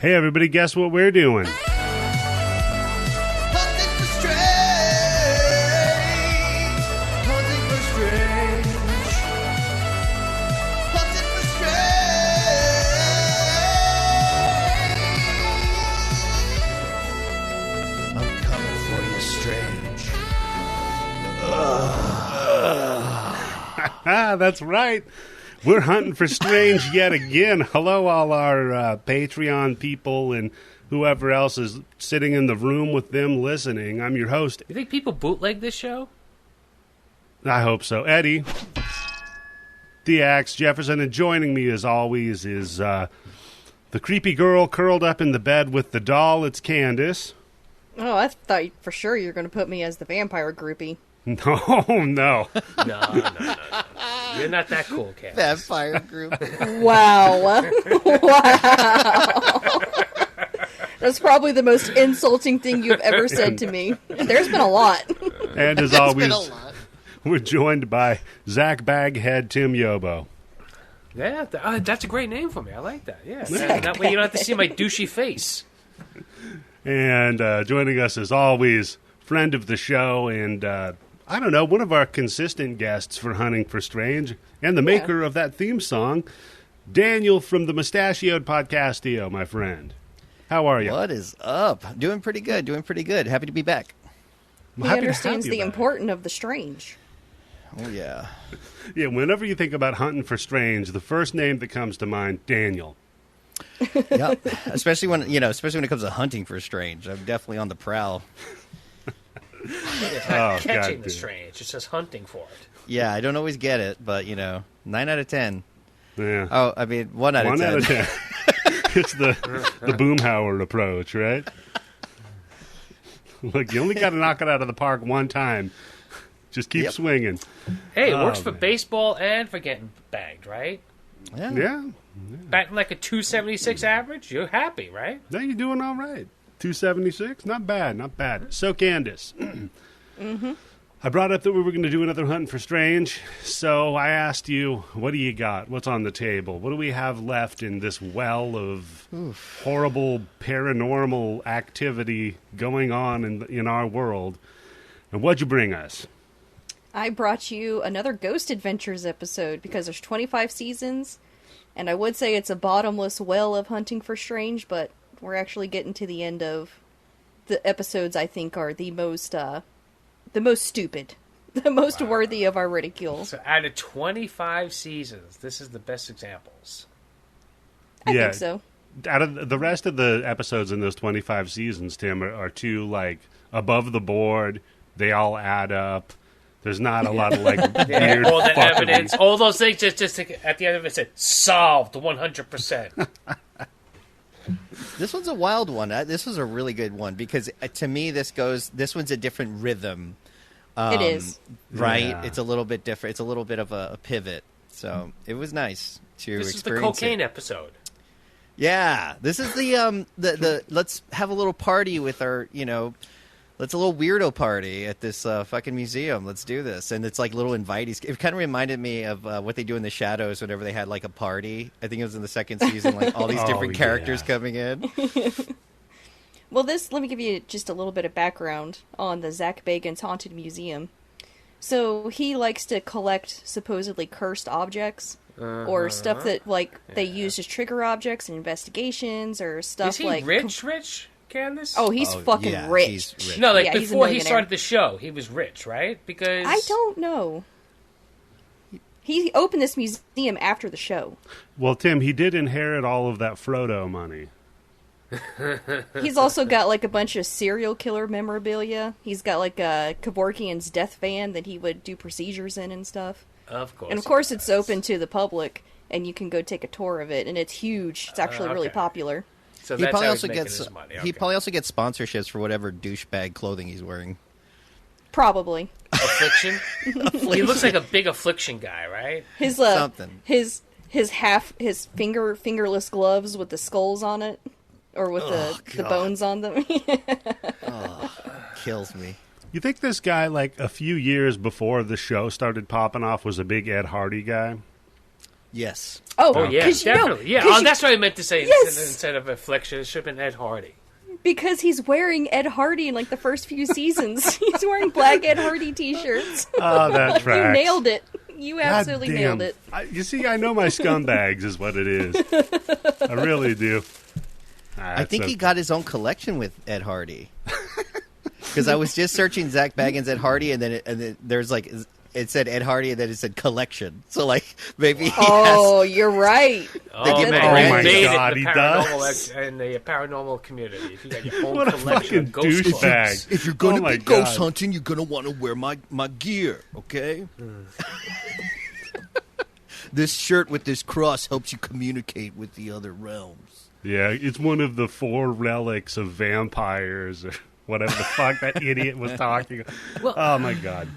Hey, everybody, guess what we're doing? Hunting for strange. Hunting for strange. Hunting for strange. I'm coming for you, strange. That's right. We're hunting for strange yet again. Hello, all our Patreon people and whoever else is sitting in the room with them listening. I'm your host. You think people bootleg this show? I hope so. Eddie, DX, Jefferson, and joining me as always is the creepy girl curled up in the bed with the doll. It's Candice. Oh, I thought for sure you were going to put me as the vampire groupie. No. No. You're not that cool, Cat. Vampire group. Wow. Wow. That's probably the most insulting thing you've ever said to me. There's been a lot. And as always, we're joined by Zach Baghead, Tim Yobo. Yeah, that's a great name for me. I like that. Yeah, that way you don't have to see my douchey face. And joining us as always, friend of the show and I don't know, one of our consistent guests for Hunting for Strange, and the maker of that theme song, Daniel from the Moustachioed Podcastio, my friend. How are you? What is up? Doing pretty good. Happy to be back. He understands the importance of the strange. Oh, yeah. Yeah, whenever you think about hunting for strange, the first name that comes to mind, Daniel. Yep. Especially when it comes to hunting for strange. I'm definitely on the prowl. It's not catching the strange. It's just hunting for it. Yeah, I don't always get it, but, 9 out of 10. Yeah. Oh, I mean, 1 out of 10. 1 out of 10. It's the Boomhauer approach, right? Look, you only got to knock it out of the park one time. Just keep swinging. Hey, it works for baseball and for getting bagged, right? Yeah. Batting like a 276 average, you're happy, right? Now you're doing all right. 276? Not bad. So, Candice, I brought up that we were going to do another Hunting for Strange, so I asked you, what do you got? What's on the table? What do we have left in this well of horrible paranormal activity going on in our world? And what'd you bring us? I brought you another Ghost Adventures episode because there's 25 seasons, and I would say it's a bottomless well of Hunting for Strange, but we're actually getting to the end of the episodes I think are the most stupid, the most worthy of our ridicule. So out of 25 seasons, this is the best examples. I think so. Out of the rest of the episodes in those 25 seasons, Tim, are too, above the board. They all add up. There's not a lot of, weird all the evidence, all those things, just at the end of it said, solved 100%. This one's a wild one. This was a really good one because to me, this one's a different rhythm. It is. Right? Yeah. It's a little bit different. It's a little bit of a pivot. So it was nice to experience. This is the cocaine episode. Yeah. This is the let's have a little party with our, let's a little weirdo party at this fucking museum. Let's do this. And it's like little invitees. It kind of reminded me of what they do in the Shadows whenever they had a party. I think it was in the second season, all these different characters coming in. Well, let me give you just a little bit of background on the Zach Baggins Haunted Museum. So he likes to collect supposedly cursed objects or stuff that they use as trigger objects in investigations or stuff. Is he rich? Candice? Oh, he's fucking rich. He's rich. No, before he started the show, he was rich, right? Because I don't know. He opened this museum after the show. Well, Tim, he did inherit all of that Frodo money. He's also got a bunch of serial killer memorabilia. He's got a Kevorkian's death van that he would do procedures in and stuff. Of course. And of course it's open to the public and you can go take a tour of it and it's huge. It's actually really popular. So he that's probably how also he's making gets his money. he probably also gets sponsorships for whatever douchebag clothing he's wearing. Probably. Affliction? He looks like a big affliction guy, right? His something. His fingerless gloves with the skulls on it. Or with the bones on them. Kills me. You think this guy, a few years before the show started popping off, was a big Ed Hardy guy? Yes. Oh yeah, 'cause definitely. Yeah, that's what I meant to say. Yes. Instead of affliction, it should have been Ed Hardy. Because he's wearing Ed Hardy in like the first few seasons. He's wearing black Ed Hardy t-shirts. Oh, that tracks. You nailed it. You absolutely God damn. nailed it. You see, I know my scumbags is what it is. I really do. I think he got his own collection with Ed Hardy. Because I was just searching Zach Baggins Ed Hardy, and then there's like it said Ed Hardy, and then it said collection. So like maybe he has, You're right. give him a Oh brand my name. God, he does. In the paranormal community, if you got your own What a collection fucking of ghost books. douchebag. If you're going Oh to my be ghost God. hunting, you're going to want to wear my gear, okay? This shirt with this cross helps you communicate with the other realms. Yeah, it's one of the 4 relics of vampires or whatever the fuck that idiot was talking about. Well, Oh, my God.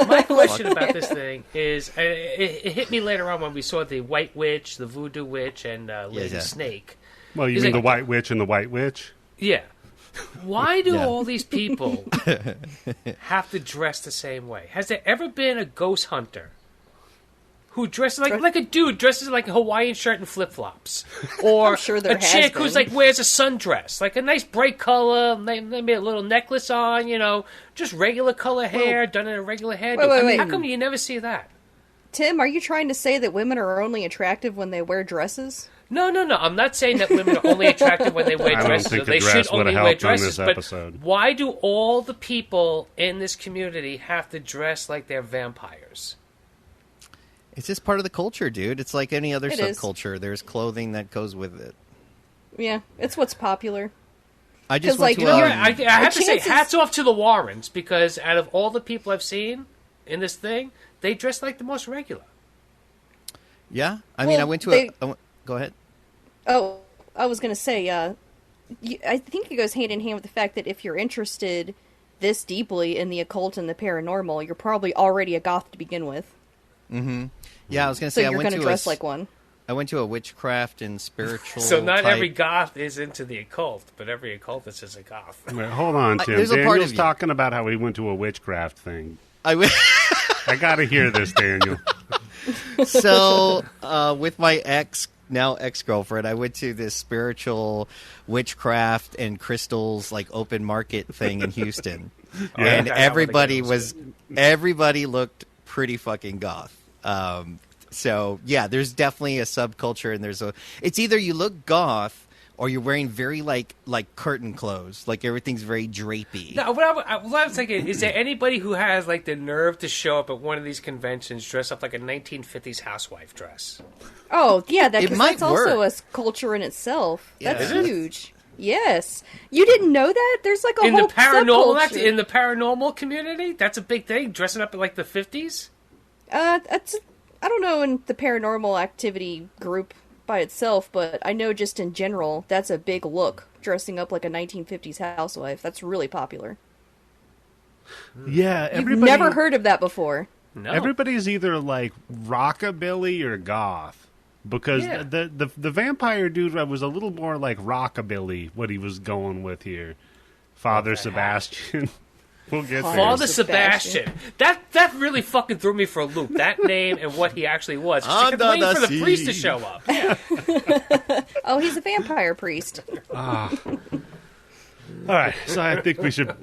My question about this thing is, it hit me later on when we saw the White Witch, the Voodoo Witch, and Lady yeah. Snake. Well, you He's mean like- the White Witch and the White Witch? Yeah. Why do Yeah. all these people have to dress the same way? Has there ever been a ghost hunter who dresses like a dude dresses like a Hawaiian shirt and flip flops, or sure there a has chick who's been. like wears a sundress, like a nice bright color, maybe a little necklace on, just regular color hair done in a regular hairdo? Wait. How come you never see that? Tim, are you trying to say that women are only attractive when they wear dresses? No. I'm not saying that women are only attractive when they wear I don't dresses. think Or the they dress should would've only wear helped on dresses. this But episode. why do all the people in this community have to dress like they're vampires? It's just part of the culture, dude. It's like any other It is. subculture. There's clothing that goes with it. Yeah, it's what's popular. I just 'Cause, went like, to I have to say, chances- hats off to the Warrens, because out of all the people I've seen in this thing, they dress like the most regular. yeah. I mean, Well, I went to they- go ahead. Oh, I was going to say, I think it goes hand in hand with the fact that if you're interested this deeply in the occult and the paranormal, you're probably already a goth to begin with. Yeah, I was going to So say I you're went going to to dress like one. I went to a witchcraft and spiritual. So not type- every goth is into the occult, but every occultist is a goth. Wait, hold on, Tim. there's a part Daniel's of you. talking about how he went to a witchcraft thing. I went. I got to hear this, Daniel. So, with my now ex-girlfriend, I went to this spiritual witchcraft and crystals like open market thing in Houston, and Okay, everybody looked pretty fucking goth. So yeah, there's definitely a subculture, and it's either you look goth or you're wearing very like curtain clothes, like everything's very drapey. No, what I was thinking, is there anybody who has like the nerve to show up at one of these conventions dressed up like a 1950s housewife dress? Oh, yeah, It might that's also work. a culture in itself. Yeah. That's Is it? huge. Yes. You didn't know that? There's like a In the whole paranormal subculture. in the paranormal community, that's a big thing. Dressing up in like the 50s. I don't know in the paranormal activity group by itself, but I know just in general, that's a big look, dressing up like a 1950s housewife. That's really popular. Yeah, You've everybody. never heard of that before. No, Everybody's either like rockabilly or goth, because Yeah. the vampire dude was a little more like rockabilly. What he was going with here, Father Okay. Sebastian. We'll get there. Father Sebastian. Sebastian. That really fucking threw me for a loop. That name and what he actually was. She kept Under waiting the for the sea. priest to show up. Yeah. Oh, he's a vampire priest. All right, so I think we should.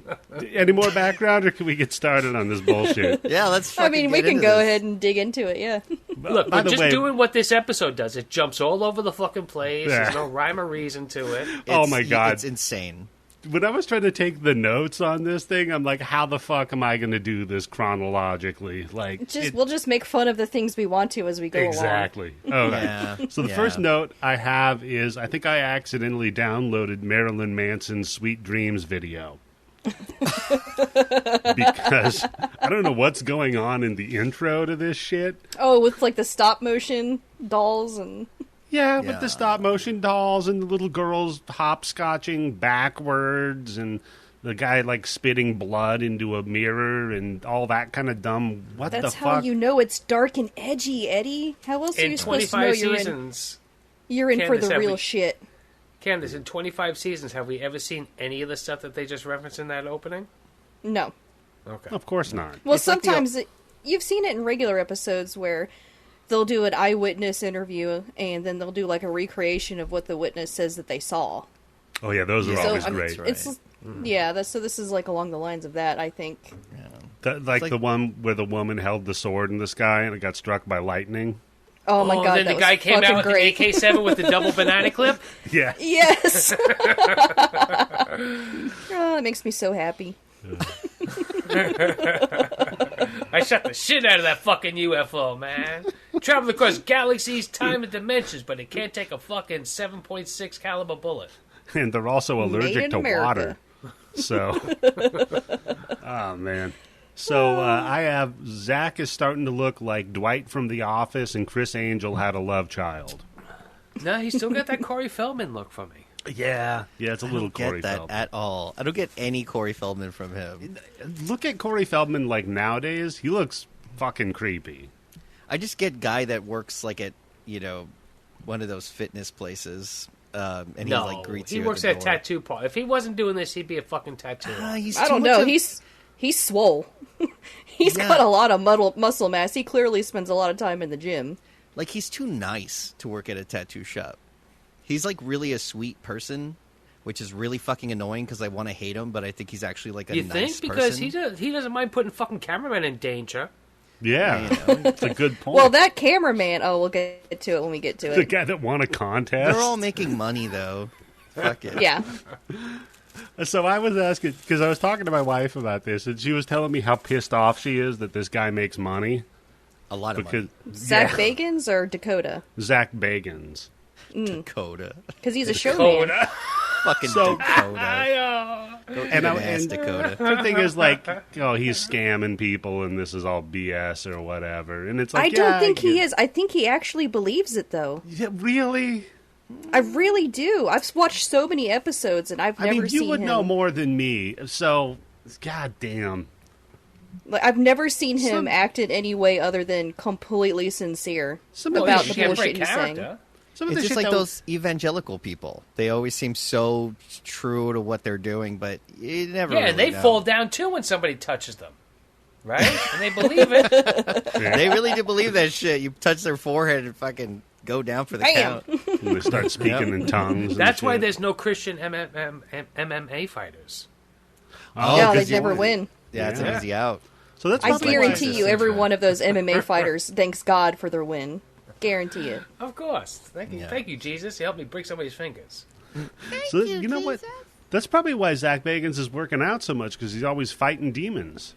Any more background, or can we get started on this bullshit? Yeah, let's. I mean, we can go ahead and dig into it, yeah. Look, By we're the just way- doing what this episode does. It jumps all over the fucking place. Yeah. There's no rhyme or reason to it. Oh my God. it's insane. When I was trying to take the notes on this thing, I'm like, how the fuck am I going to do this chronologically? Like, We'll just make fun of the things we want to as we go along. exactly. Okay. Yeah. So the Yeah. first note I have is I think I accidentally downloaded Marilyn Manson's Sweet Dreams video. Because I don't know what's going on in the intro to this shit. Oh, with like the stop motion dolls and Yeah, with Yeah. the stop motion dolls and the little girls hopscotching backwards and the guy like spitting blood into a mirror and all that kind of dumb. What that's the how fuck? you know it's dark and edgy, Eddie. How else are In you supposed to know 25 seasons, you're in for Candice, the have real we- shit? Candice, in 25 seasons, have we ever seen any of the stuff that they just referenced in that opening? No. Okay. Of course not. Well, It's like the- sometimes you've seen it in regular episodes where they'll do an eyewitness interview, and then they'll do like a recreation of what the witness says that they saw. Oh yeah, those are always I mean, great. right. It's so this is like along the lines of that, I think. Yeah. Like the one where the woman held the sword in the sky and it got struck by lightning. Oh my god, then that the guy was came out with great. the AK-7 with the double banana clip. Yeah. Yes. Oh, it makes me so happy. I shot the shit out of that fucking UFO, man. Traveled across galaxies, time, and dimensions, but it can't take a fucking 7.6 caliber bullet. And they're also Made allergic in to America. water. So, oh man. So I have Zach is starting to look like Dwight from The Office, and Chris Angel had a love child. No, he's still got that Corey Feldman look for me. Yeah, it's a little I don't Corey get that Feldman. at all. I don't get any Corey Feldman from him. Look at Corey Feldman like nowadays. He looks fucking creepy. I just get guy that works like at one of those fitness places, and he like greets he you. works at at the a door. tattoo part. If he wasn't doing this, he'd be a fucking tattooer. He's I too don't much know. of- He's swole. He's got a lot of muscle mass. He clearly spends a lot of time in the gym. like he's too nice to work at a tattoo shop. He's like really a sweet person, which is really fucking annoying because I want to hate him, but I think he's actually like a You nice think? Because person. he doesn't mind putting fucking cameramen in danger. Yeah, it's a good point. Well, that cameraman. Oh, we'll get to it when we get to the it. guy that won a contest. They're all making money though. Fuck it. Yeah. So I was asking because I was talking to my wife about this, and she was telling me how pissed off she is that this guy makes money A lot of because Zach Baggins or Dakota? Zach Baggins. money. Dakota. Because he's a showman. Coda. Fucking So- Dakota. And And Dakota. the thing is, like, he's scamming people, and this is all BS or whatever. And it's like, I don't think he is. I think he actually believes it, though. Yeah, really? I really do. I've watched so many episodes, and I've I never mean, seen you would him. know more than me. So, goddamn. Like, I've never seen him Some- act in any way other than completely sincere Some of about the the shit- bullshit he's saying. character. Some of It's the just shit like that- those evangelical people. They always seem so true to what they're doing, but you never Yeah, really and they know. fall down too when somebody touches them. Right? And they believe it. They really do believe that shit. You touch their forehead and fucking go down for the Bam! count. And they start speaking in tongues. and That's why shit. there's no Christian MMA fighters. Oh, Yeah, 'cause they never win. Yeah, it's an Yeah. easy out. So that's I probably why- guarantee you, every one of those MMA fighters thanks God for their win. Guarantee it. Of course. Thank you, Yeah. thank you, Jesus. You helped me break somebody's fingers. So you know what? That's probably why Zach Bagans is working out so much because he's always fighting demons.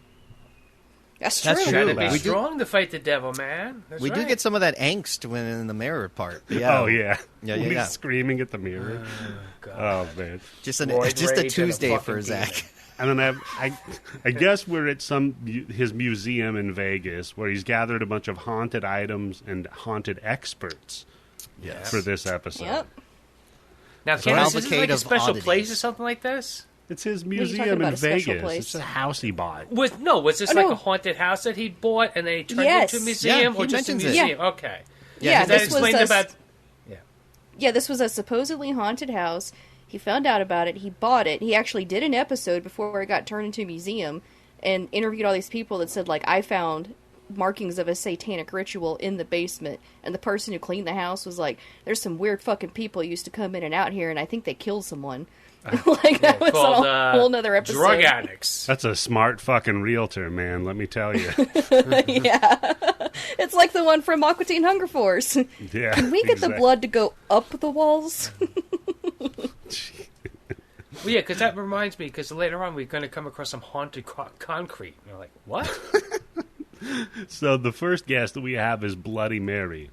That's That's true. Got true. to be We do- strong to fight the devil, man. That's We do right. get some of that angst when in the mirror part. Yeah. Oh yeah, Yeah, when yeah, he's yeah. screaming at the mirror. Oh man. Just Roid just rage a and a Tuesday fucking for Zach. demon. And then I guess we're at his museum in Vegas where he's gathered a bunch of haunted items and haunted experts Yes. for this episode. Yep. Now, So Candice, is this like cavalcade a of special oddities. place or something like this? It's his are you talking museum about, in a special Vegas. place? It's a house he bought. Was this Oh, like no. a haunted house that he bought and then he turned Yes. it into a museum, Yeah, or he just a mentions it. museum? Okay. Yeah, that this was explained a- about. Yeah, this was a supposedly haunted house. He found out about it. He bought it. He actually did an episode before it got turned into a museum and interviewed all these people that said, like, I found markings of a satanic ritual in the basement. And the person who cleaned the house was like, there's some weird fucking people used to come in and out here, and I think they killed someone. Like, that was Called a whole nother episode. drug addicts. That's a smart fucking realtor, man. Let me tell you. Yeah. It's like the one from Aqua Teen Hunger Force. Yeah. Can we get the blood to go up the walls? Well, yeah, because that reminds me, because later on we're going to come across some haunted concrete. And you're like, what? So the first guest that we have is Bloody Mary.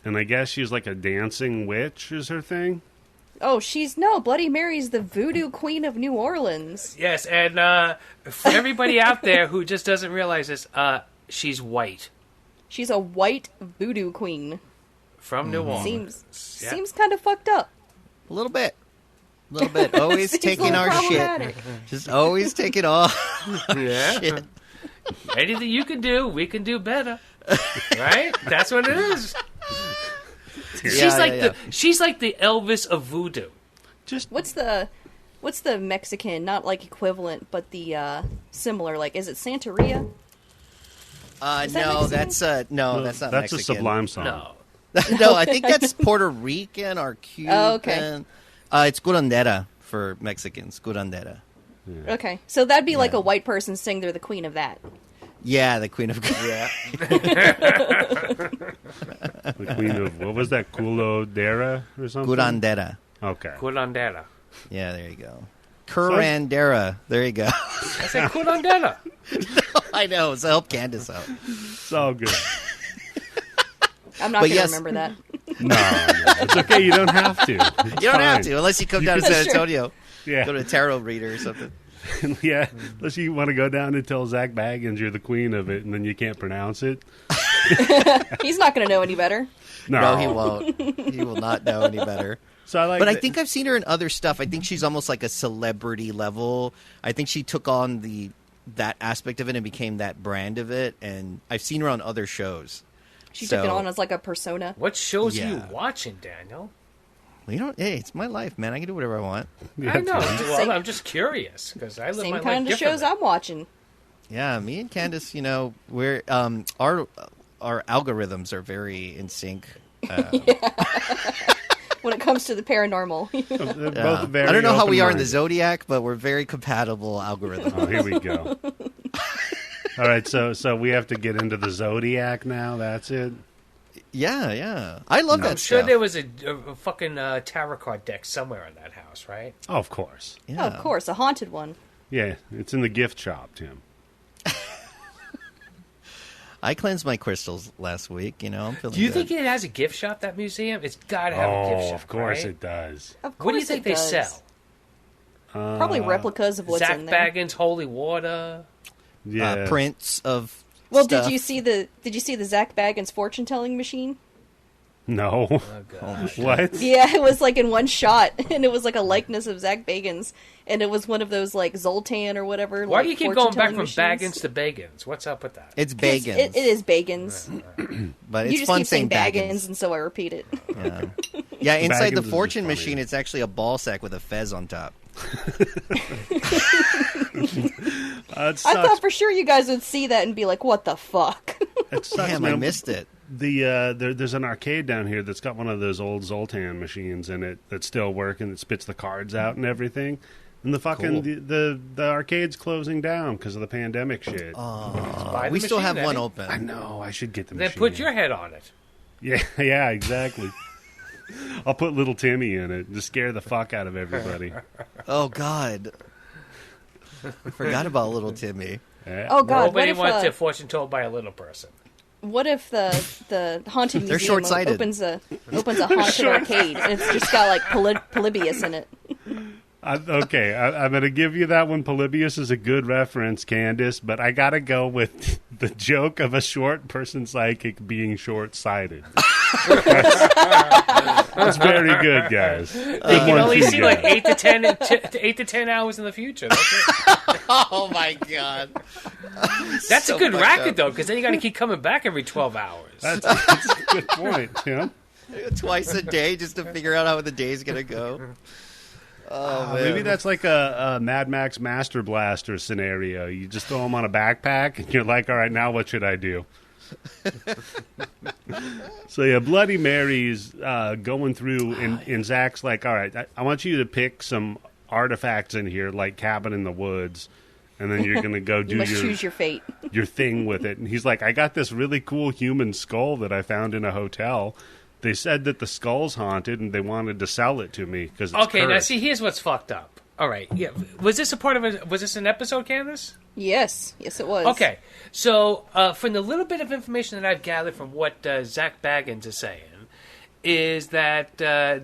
And I guess she's like a dancing witch is her thing. Oh, Bloody Mary's the voodoo queen of New Orleans. Yes, and for everybody out there who just doesn't realize this, she's white She's a white voodoo queen. from New Orleans. Seems kind of fucked up. A little bit. A little bit. Always Seems a taking little our shit. problematic. Just always taking all Yeah. shit. Anything you can do, we can do better. Right? That's what it is. She's like the Elvis of voodoo. Just What's the Mexican, not like equivalent, but the similar, like, is it Santeria? No, that's not That's Mexican. a Sublime song. No. No, I think that's Puerto Rican or Cuban. Oh, okay. It's curandera for Mexicans. Curandera. Yeah. Okay, so that'd be like Yeah. a white person saying they're the queen of that. Yeah, the queen of Yeah. The queen of, what was that, Culodera or something? curandera. Okay. Curandera. Yeah, there you go. Curandera. There you go. I said curandera. I know. So help Candice out. It's all good. I'm not But going to yes. remember that. No, it's okay. You don't have to. You don't have to unless you come down to San Sure. Antonio. Yeah. Go to a tarot reader or something. Yeah, unless you want to go down and tell Zach Baggins you're the queen of it, and then you can't pronounce it. He's not going to know any better. No, he won't. He will not know any better. So I like, But I think I've seen her in other stuff. I think she's almost like a celebrity level. I think she took on that aspect of it and became that brand of it. And I've seen her on other shows. She So- took it on as like a persona. What shows are you Yeah. watching, Daniel? Hey, it's my life, man. I can do whatever I want. I know. Tim. Well, I'm just curious because I live Same my kind life of shows differently. I'm watching. Yeah, me and Candice, we're our algorithms are very in sync. When it comes to the paranormal. They're Yeah. both very I don't know how we are in the open-minded. Zodiac, but we're very compatible algorithms. Oh, here we go. All right, so we have to get into the Zodiac now. That's it. Yeah. I love that I'm sure stuff. there was a fucking tarot card deck somewhere in that house, right? Oh, of course. Yeah. Oh, of course, a haunted one. Yeah, it's in the gift shop, Tim. I cleansed my crystals last week. I'm feeling Do you good. think it has a gift shop, that museum? It's got to have a gift Oh, shop, of course right? it does. Of course What do you think it they does. sell? Probably replicas of what's Zach in there. Baggins' Holy Water. Yeah. prints of Well, stuff. did you see the Zach Baggins fortune telling machine? No. Oh, God. What? Yeah, it was like in one shot, and it was like a likeness of Zach Baggins, and it was one of those like Zoltan or whatever. Why like, do you keep going back fortune-telling from machines. Baggins to Baggins? What's up with that? It's 'Cause Baggins. It is Baggins. but You it's just fun keep saying saying Baggins, and so I repeat it. Yeah, inside Baggins the is fortune funny. machine, it's actually a ball sack with a fez on top. It I sucks. thought for sure you guys would see that and be like, "What the fuck?" It sucks, Damn, I man. missed it. There's an arcade down here that's got one of those old Zoltan machines in it that's still working. That spits the cards out and everything. And the fucking Cool. the arcade's closing down because of the pandemic shit. Buy the We still machine, have one Eddie. open. I know. I should get the Then machine. put your head on it. Yeah, exactly. I'll put little Timmy in it to scare the fuck out of everybody. Oh God, I forgot about little Timmy. Yeah. Oh God, what Nobody if wants their fortune told by a little person. what if the haunted They're museum short-sighted. opens a haunted arcade and it's just got like Polybius in it? Okay, I'm going to give you that one. Polybius is a good reference, Candice, but I got to go with the joke of a short person psychic being short-sighted. That's very good, guys. They can only see like 8 to 10 hours in the future. That's it. Oh my God, That's So a good fucked racket, up. though, because then you got to keep coming back every 12 hours. That's a good point, Tim. Twice a day just to figure out how the day's gonna go. Oh man. Maybe that's like a Mad Max Master Blaster scenario. You just throw them on a backpack, and you're like, all right, now what should I do? So, yeah, Bloody Mary's going through, and Zach's like, all right, I want you to pick some artifacts in here, like Cabin in the Woods, and then you're going to go You do must choose your fate. your thing with it. And he's like, I got this really cool human skull that I found in a hotel. They said that the skull's haunted, and they wanted to sell it to me because it's Okay, now cursed. see, here's what's fucked up. All right, yeah. Was this a part of it? Was this an episode, Candice? Yes, it was. Okay, so from the little bit of information that I've gathered from what Zach Baggins is saying, is that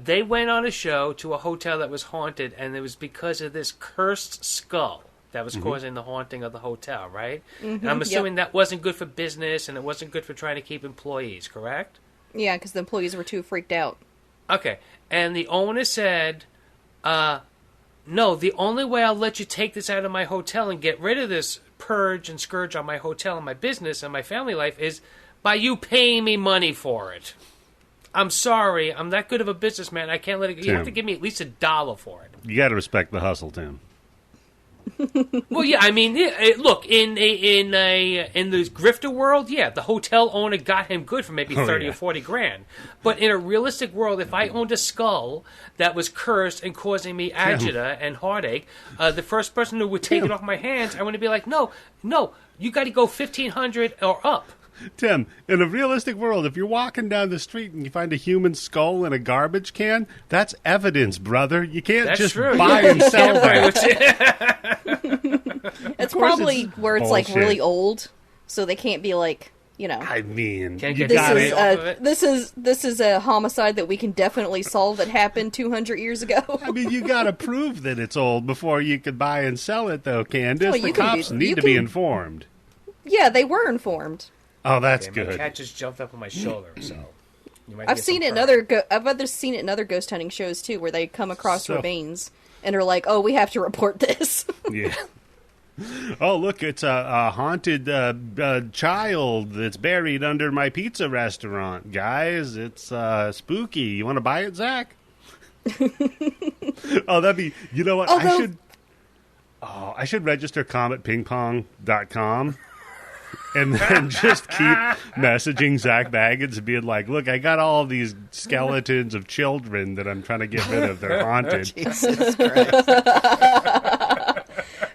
they went on a show to a hotel that was haunted, and it was because of this cursed skull that was causing the haunting of the hotel, right? And I'm assuming that wasn't good for business, and it wasn't good for trying to keep employees, correct? Yeah, because the employees were too freaked out. Okay, and the owner said, no, the only way I'll let you take this out of my hotel and get rid of this purge and scourge on my hotel and my business and my family life is by you paying me money for it. I'm sorry, I'm that good of a businessman. I can't let it. You have to give me at least $1 for it. You got to respect the hustle, Tim. Well, yeah, I mean, look, in the grifter world, yeah, the hotel owner got him good for maybe 30 or 40 grand. But in a realistic world, if I owned a skull that was cursed and causing me agita and heartache, the first person who would take it off my hands, I want to be like, no, you got to go 1,500 or up. Tim, in a realistic world, if you're walking down the street and you find a human skull in a garbage can, that's evidence, brother. You can't just buy and sell that. It's probably where it's like really old, so they can't be like, I mean, this is a homicide that we can definitely solve that happened 200 years ago. I mean, you got to prove that it's old before you could buy and sell it, though, Candice. The cops need to be informed. Yeah, they were informed. Oh, that's good. My cat just jumped up on my shoulder, so I've seen it in I've seen it in other ghost hunting shows too, where they come across remains and are like, "Oh, we have to report this." Yeah. Oh, look, it's a haunted child that's buried under my pizza restaurant, guys. It's spooky. You want to buy it, Zach? Oh, that'd be. You know what? I should register cometpingpong.com. And then just keep messaging Zach Baggins and being like, look, I got all these skeletons of children that I'm trying to get rid of. They're haunted. Jesus Christ.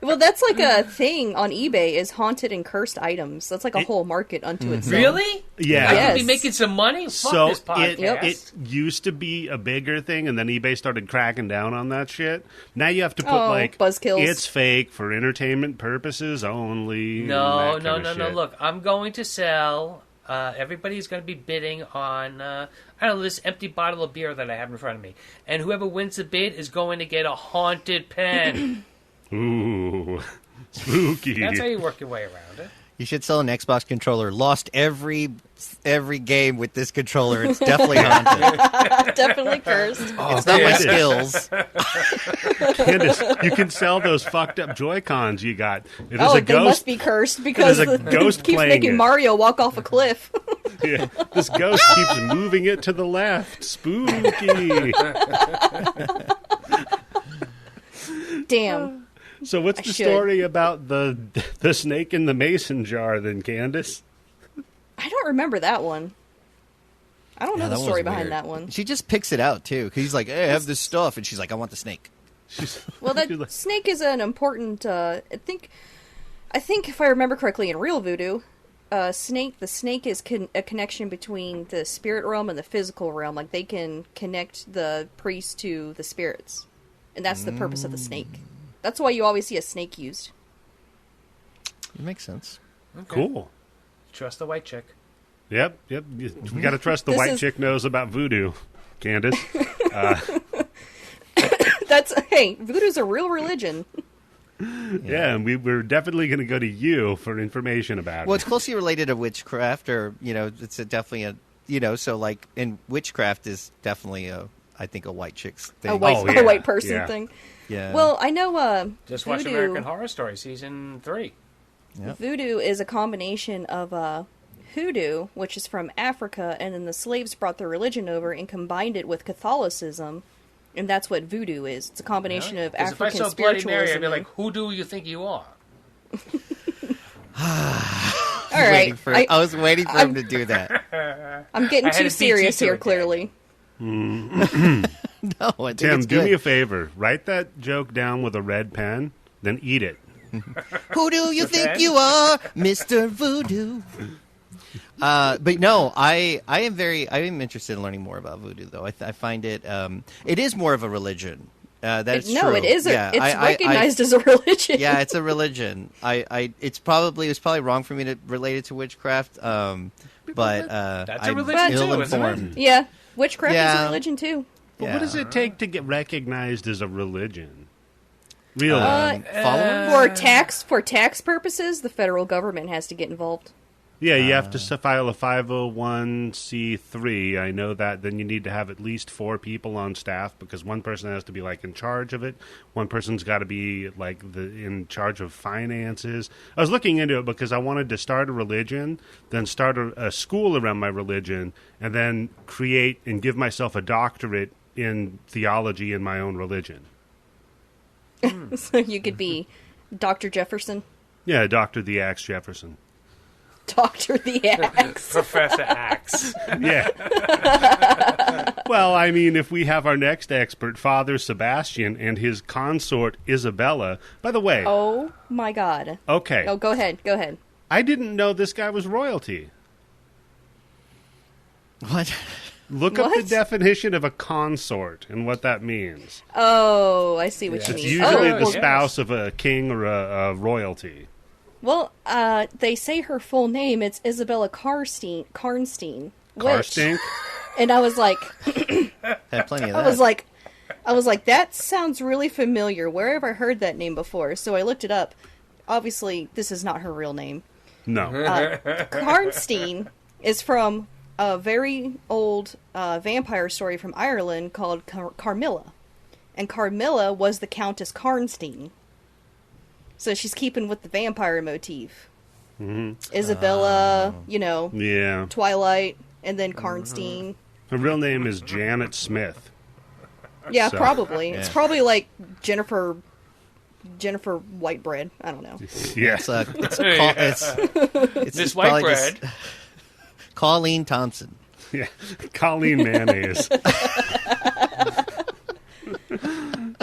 Well, that's like a thing on eBay is haunted and cursed items. That's like a whole market unto itself. Really? Yeah. I could be making some money? Fuck this podcast. It used to be a bigger thing, and then eBay started cracking down on that shit. Now you have to put, buzzkills. It's fake for entertainment purposes only. No. Look, I'm going to sell. Everybody's going to be bidding on, this empty bottle of beer that I have in front of me. And whoever wins the bid is going to get a haunted pen. Ooh, spooky. That's how you work your way around it. You should sell an Xbox controller. Lost every game with this controller. It's definitely haunted. Definitely cursed. Oh, it's not my skills. Candice, you can sell those fucked up Joy-Cons you got. It is a ghost. They must be cursed because a ghost it keeps playing making it. Mario walk off a cliff. Yeah, this ghost keeps moving it to the left. Spooky. Damn. So what's the story about the snake in the mason jar then, Candice? I don't remember that one. I don't know the story behind weird. that one. She just picks it out, too. He's like, hey, I have this stuff. And she's like, I want the snake. Well, that snake is an important, I think if I remember correctly in real voodoo, the snake is a connection between the spirit realm and the physical realm. Like, they can connect the priest to the spirits. And that's the purpose of the snake. That's why you always see a snake used. It makes sense. Okay. Cool. Trust the white chick. Yep. We got to trust the white chick knows about voodoo, Candice. Hey, voodoo's a real religion. Yeah, and we're definitely going to go to you for information about it. Well, it's closely related to witchcraft, or, it's definitely so like, in witchcraft is definitely I think a white chick's thing. A white person thing. Yeah. Well, I know Just voodoo, watch American Horror Story Season 3. Yep. Voodoo is a combination of hoodoo, which is from Africa, and then the slaves brought their religion over and combined it with Catholicism, and that's what voodoo is. It's a combination of African if I saw spiritualism. Bloody Mary, I'd be like, who do you think you are? All right. I was waiting for him to do that. I'm getting too serious here, clearly. No, I think Tim, it's do good. me a favor. Write that joke down with a red pen, then eat it. Who do you think you are, Mr. Voodoo? But no, I am interested in learning more about voodoo, though. I find it is more of a religion. That's true. No, it is. Yeah, it's recognized as a religion. Yeah, it's a religion. It was probably wrong for me to relate it to witchcraft. But that's a religion I'm too, ill-informed. isn't it? Yeah, witchcraft is a religion too. But what does it take to get recognized as a religion? Really? Followers? For tax purposes, the federal government has to get involved. Yeah, you have to file a 501c3. I know that. Then you need to have at least 4 people on staff because one person has to be like in charge of it. One person's got to be like in charge of finances. I was looking into it because I wanted to start a religion, then start a school around my religion, and then create and give myself a doctorate in theology in my own religion. So you could be Dr. Jefferson. Yeah, Dr. the Axe Jefferson. Dr. the Axe. Professor Axe. Yeah. Well, I mean, if we have our next expert, Father Sebastian, and his consort Isabella. By the way. Oh, my God. Okay. Oh, go ahead. Go ahead. I didn't know this guy was royalty. What? Look up the definition of a consort and what that means. Oh, I see what Yeah. you It's mean. usually oh, the well, spouse of a king or a royalty. Well, they say her full name. It's Isabella Karnstein. Karstink? And I was like, Had plenty of that. I was like, that sounds really familiar. Where have I heard that name before? So I looked it up. Obviously, this is not her real name. No. Karnstein is from a very old vampire story from Ireland called Carmilla. And Carmilla was the Countess Karnstein. So she's keeping with the vampire motif. Mm-hmm. Isabella, Yeah. Twilight, and then Karnstein. Her real name is Janet Smith. Yeah, So- probably. Yeah. It's probably like Jennifer Whitebread. I don't know. Yeah. It's This probably white just bread. Colleen Thompson. Yeah. Colleen Mayonnaise.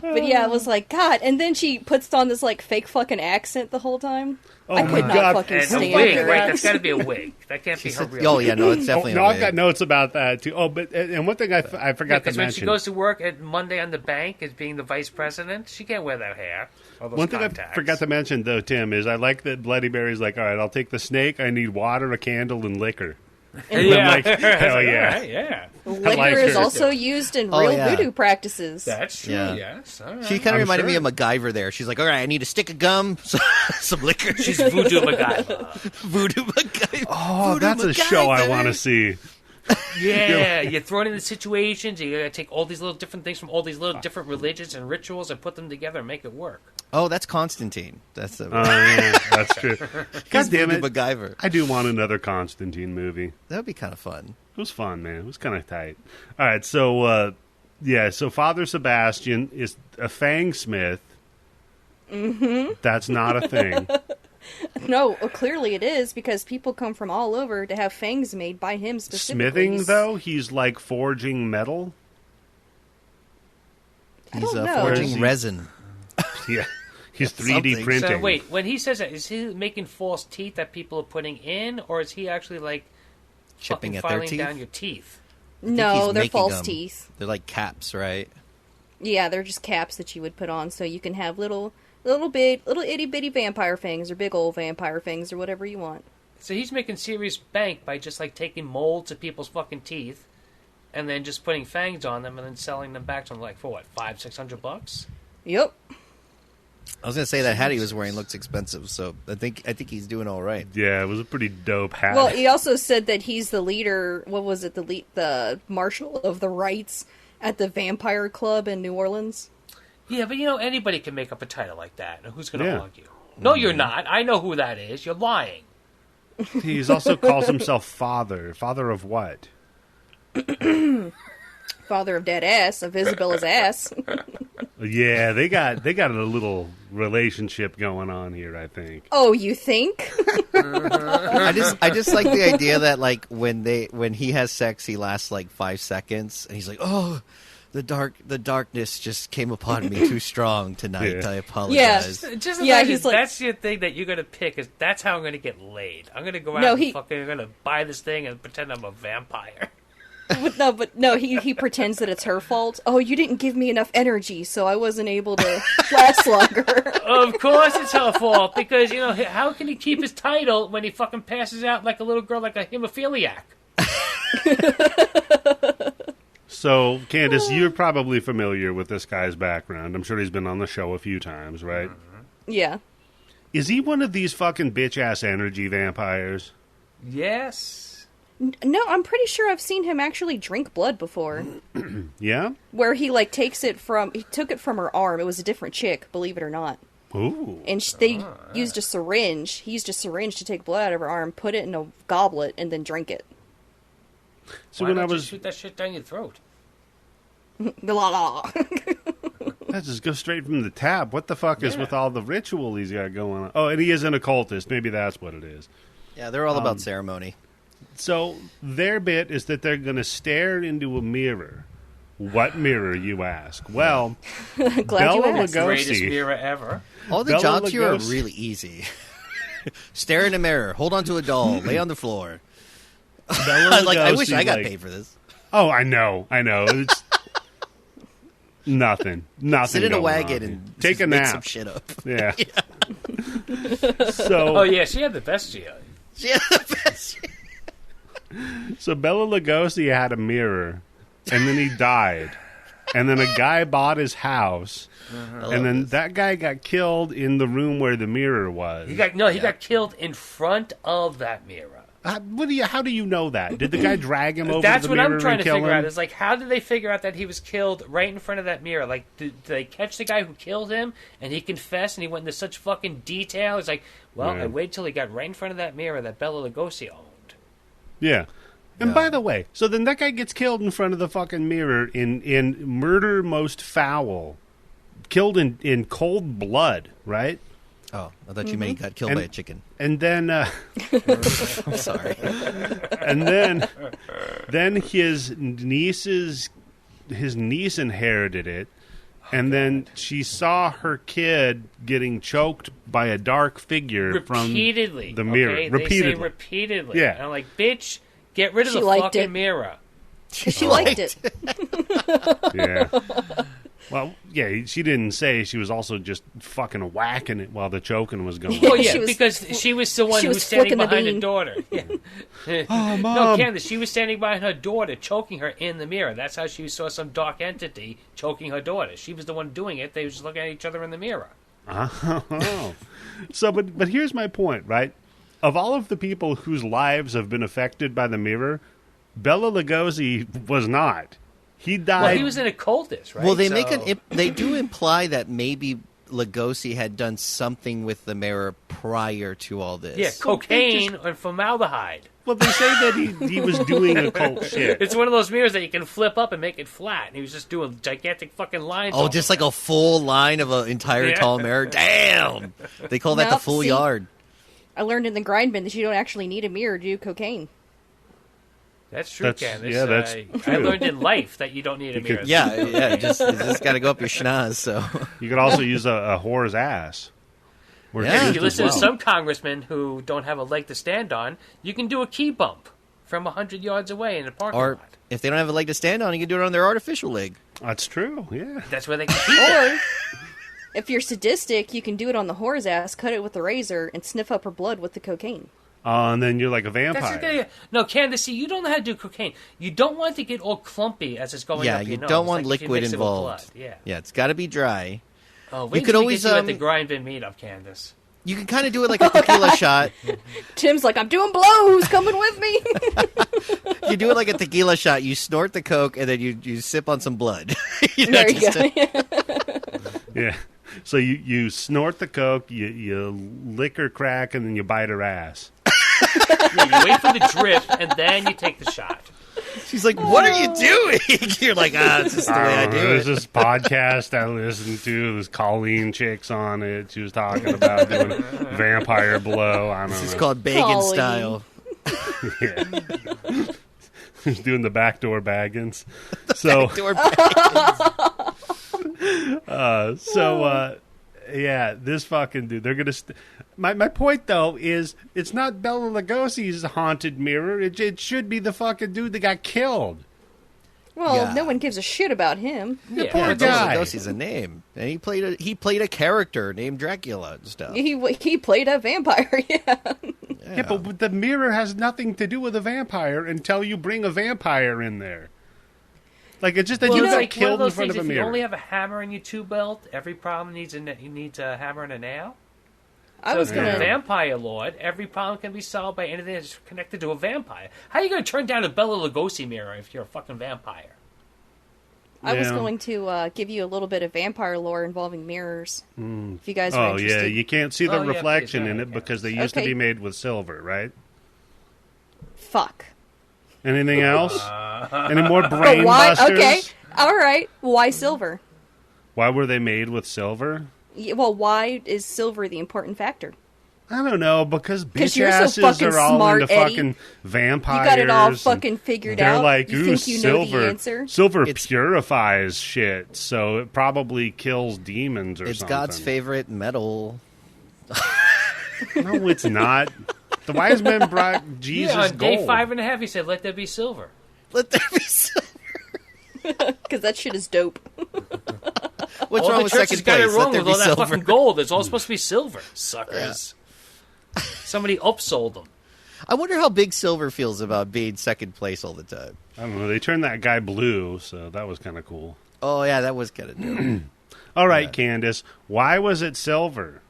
But yeah, it was like, God. And then she puts on this like fake fucking accent the whole time. Oh I my could not God. fucking And a stand wig, her. right? That's got to be a wig. That can't be her real. Oh yeah, no, it's definitely. No, a I've wig. got notes about that too. Oh, but and one thing I forgot to Because when mention. she goes to work at Monday on the bank as being the vice president, she can't wear that hair. Or those One thing contacts. I forgot to mention though, Tim, is I like that Bloody Mary's like, all right, I'll take the snake. I need water, a candle, and liquor. And Yeah. I'm like, hell yeah. Right, yeah. Liquor like is her. also used in Oh, real yeah. voodoo practices. That's true, Yeah. yes. All right. She kind I'm of reminded me sure. of MacGyver there. She's like, all right, I need a stick of gum, some liquor. She's voodoo MacGyver. Voodoo MacGyver. Oh, Voodoo that's a show I MacGyver. want to see. Yeah, you're thrown into situations. You gotta take all these little different things from all these little different religions and rituals and put them together and make it work. Oh, that's Constantine. That's the Yeah, that's true. God damn Voodoo it. MacGyver. I do want another Constantine movie. That would be kind of fun. It was fun, man. It was kind of tight. All right, so so Father Sebastian is a fangsmith. Mm-hmm. That's not a thing. No, clearly it is because people come from all over to have fangs made by him specifically. Smithing, though, he's like forging metal. I He's don't know. forging Is he- resin. Yeah, he's 3D Something. printing. So wait, when he says that, is he making false teeth that people are putting in, or is he actually like Chipping fucking at their filing teeth? down your teeth? No, he's they're making false them. teeth. They're like caps, right? Yeah, they're just caps that you would put on so you can have little itty bitty vampire fangs or big old vampire fangs or whatever you want. So he's making serious bank by just like taking molds of people's fucking teeth, and then just putting fangs on them and then selling them back to them like for what, $500-600? Yep. I was gonna say that hat he was wearing looks expensive, so I think he's doing all right. Yeah, it was a pretty dope hat. Well, he also said that he's the leader. What was it? The marshal of the rights at the Vampire Club in New Orleans. Yeah, but anybody can make up a title like that. And who's going to Yeah. argue? No, you're not. I know who that is. You're lying. He's also calls himself Father. Father of what? Father of dead ass, of Isabella's ass. Yeah, they got a little relationship going on here, I think. Oh, you think? I just like the idea that like when he has sex, he lasts like 5 seconds, and he's like, oh. The darkness just came upon me too strong tonight. Yeah. I apologize. Just Yeah, imagine he's like- that's your thing that you're going to pick. Is that's how I'm going to get laid. I'm going to go out No, and he- fucking going to buy this thing and pretend I'm a vampire. But no, he pretends that it's her fault. Oh, you didn't give me enough energy, so I wasn't able to last longer. Of course it's her fault, because, how can he keep his title when he fucking passes out like a little girl, like a hemophiliac? So, Candice, you're probably familiar with this guy's background. I'm sure he's been on the show a few times, right? Yeah. Is he one of these fucking bitch-ass energy vampires? Yes. No, I'm pretty sure I've seen him actually drink blood before. Yeah? Where he like he took it from her arm. It was a different chick, believe it or not. Ooh. And they used a syringe. He used a syringe to take blood out of her arm, put it in a goblet, and then drink it. So Why when not I just was shoot that shit down your throat? La la. That just goes straight from the tap. What the fuck is with all the ritual he's got going on? Oh, and he is an occultist. Maybe that's what it is. Yeah, they're all about ceremony. So their bit is that they're going to stare into a mirror. What mirror, you ask? Well, Glad you Bela asked. Greatest Lugosi. mirror ever. All the Bela jobs here are Lugosi. really easy. Stare in a mirror, hold on to a doll, lay on the floor. Bela I wish Lugosi, I got paid for this. Oh, I know. It's nothing. Sit in a going wagon on. and Take a make nap. some shit up. Yeah. So, Oh yeah, she had the best GI. She had the best. so Bela Lugosi had a mirror, and then he died, and then a guy bought his house, and then that guy got killed in the room where the mirror was. He got killed in front of that mirror. How do you know that? Did the guy drag him over That's to the what mirror I'm trying and to kill figure him? out. Is like, how did they figure out that he was killed right in front of that mirror? Like, did they catch the guy who killed him and he confessed and he went into such fucking detail? It's like, well, Yeah. I waited till he got right in front of that mirror that Bela Lugosi owned. Yeah. And by the way, so then that guy gets killed in front of the fucking mirror in murder most foul. Killed in cold blood, right? Oh, I thought you meant he got killed by a chicken. And then I'm sorry. and then his niece inherited it. And then she saw her kid getting choked by a dark figure Repeatedly. from the mirror. Okay? Repeatedly. They say repeatedly. Yeah. And I'm like, bitch, get rid of She the liked fucking it. mirror. She liked it. Yeah. Well, yeah, she didn't say. She was also just fucking whacking it while the choking was going on. Well, She yeah, was- because she was the one she who was was standing flicking the behind her bean. daughter. Yeah. Oh, No, Mom. Candice, she was standing behind her daughter, choking her in the mirror. That's how she saw some dark entity choking her daughter. She was the one doing it. They were just looking at each other in the mirror. Oh. So, but here's my point, right? Of all of the people whose lives have been affected by the mirror, Bela Lugosi was not. He died. Well, he was an occultist, right? Well, they So- they do imply that maybe Lugosi had done something with the mirror prior to all this. Yeah, cocaine and formaldehyde. Well, they say that he was doing occult shit. It's one of those mirrors that you can flip up and make it flat. And he was just doing gigantic fucking lines. Oh, off just of like a full line of an entire Yeah. tall mirror. Damn! They call that the Nope, full see? yard. I learned in the grind bin that you don't actually need a mirror to do cocaine. That's true, Candice. Yeah, that's I true. learned in life that you don't need a You could- mirror. Yeah, you just got to go up your schnoz. So You could also use a whore's ass. Or Yeah. If just you as listen to well. some congressmen who don't have a leg to stand on, you can do a key bump from 100 yards away in a parking or lot. if they don't have a leg to stand on, you can do it on their artificial leg. That's true, yeah. That's where they can keep it. Or, if you're sadistic, you can do it on the whore's ass, cut it with a razor, and sniff up her blood with the cocaine. And then you're like a That's vampire. the thing. No, Candice, see, you don't know how to do cocaine. You don't want to get all clumpy as it's going Yeah, up your you nose, don't want like if you liquid mix it with involved. blood. Yeah. Yeah, it's got to be dry. Oh, You wait could till we always, get you at the um, grind bin meetup, Candice. You can kind of do it like a tequila shot. Tim's like, I'm doing blows, coming with me. You do it like a tequila shot. You snort the coke and then you sip on some blood. There you just go. Yeah. So you snort the coke, you lick her crack, and then you bite her ass. Yeah, you wait for the drip, and then you take the shot. She's like, "What are you doing?" You're like, "It's just the way I do There's it." this podcast I listened to. There's Colleen chicks on it. She was talking about doing vampire blow. I don't It's know. called Baggins Colleen. style. Yeah. He's doing the backdoor Baggins. So, Door yeah, this fucking dude. They're gonna. My point though is it's not Bela Lugosi's haunted mirror. It should be the fucking dude that got killed. Well, Yeah. no one gives a shit about him. Yeah, poor that's guy. Lugosi's a name, and he played a character named Dracula and stuff. He played a vampire, yeah. Yeah, but the mirror has nothing to do with a vampire until you bring a vampire in there. Like it's just that Well, you it's got like one killed of in those front things. of a If you mirror. only have a hammer in your tool belt, every problem needs a hammer and a nail. I So was if you're gonna. a vampire lord, every problem can be solved by anything that's connected to a vampire. How are you going to turn down a Bela Lugosi mirror if you're a fucking vampire? I was Yeah. going to give you a little bit of vampire lore involving mirrors. If you guys are Oh interested. yeah, you can't see the Oh, yeah, reflection please, in yeah, it yeah. because they used to Okay. be made with silver, right? Fuck. Anything else? Any more But brain why? busters? Okay. All right. Why silver? Why were they made with silver? Yeah, well, why is silver the important factor? I don't know, because bitch you're so asses fucking are all smart, into Eddie. fucking vampires. You got it all fucking figured They're out. like, you ooh, think you silver. know the answer? Silver purifies shit, so it probably kills demons or It's something. God's favorite metal. No, it's not. The wise men brought Jesus on day gold. 5.5, he said, "Let there be silver." Let there be silver. Because that shit is dope. What's all wrong the with churches second got place? it wrong Let there with be all that silver. fucking gold. It's all supposed to be silver, suckers. Somebody upsold them. I wonder how big silver feels about being second place all the time. I don't know. They turned that guy blue, so that was kind of cool. Oh, yeah, that was kind of dope. All right, Candice, why was it silver?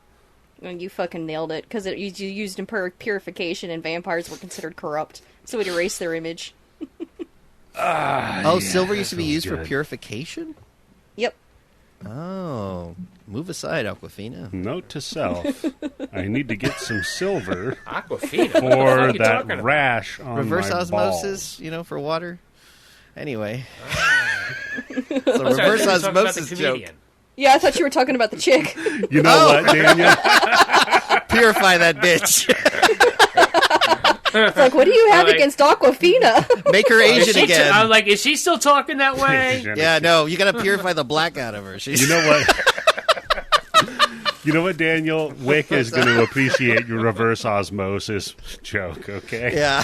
And you fucking nailed it. Because you used in purification and vampires were considered corrupt. So it erased their image. Silver used to be used for good. purification? Yep. Oh, move aside, Aquafina. Note to self, I need to get some silver Aquafina. for What the fuck are you that talking about? rash on Reverse my osmosis, balls. for water. Anyway. Oh, So sorry, I reverse thought you were talking about the osmosis joke. comedian. Yeah, I thought you were talking about the chick. You know what, Daniel? Purify that bitch. It's like, what do you have Like- against Aquafina? Make her Is Asian she again. I'm like, is she still talking that way? Yeah, no, you gotta purify the black out of her. She's You know what? You know what, Daniel? Wick is going to appreciate your reverse osmosis joke, okay? yeah.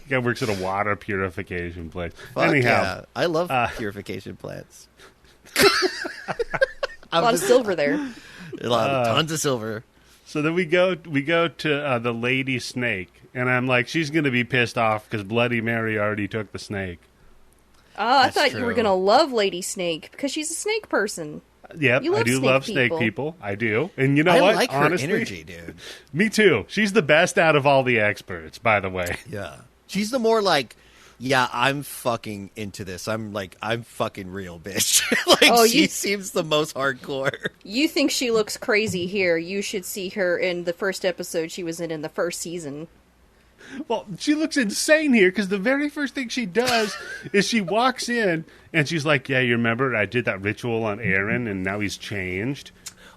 Guy works at a water purification place. Fuck Anyhow, yeah. I love purification plants. A lot of silver there. Tons of silver. so then we go to the lady snake, and I'm like, she's going to be pissed off because Bloody Mary already took the snake. Oh, I That's thought you were true. going to love Lady Snake because she's a snake person. Yep, You I love do snake love snake people. people. I do. And you know I what? like her Honestly, energy, dude. me too. She's the best out of all the experts, by the way. Yeah. She's the more like, yeah, I'm fucking into this. I'm fucking real, bitch. Oh, she you- seems the most hardcore. You think she looks crazy here. You should see her in the first episode she was in the first season. Well, she looks insane here because the very first thing she does is she walks in and she's like, yeah, you remember I did that ritual on Aaron and now he's changed?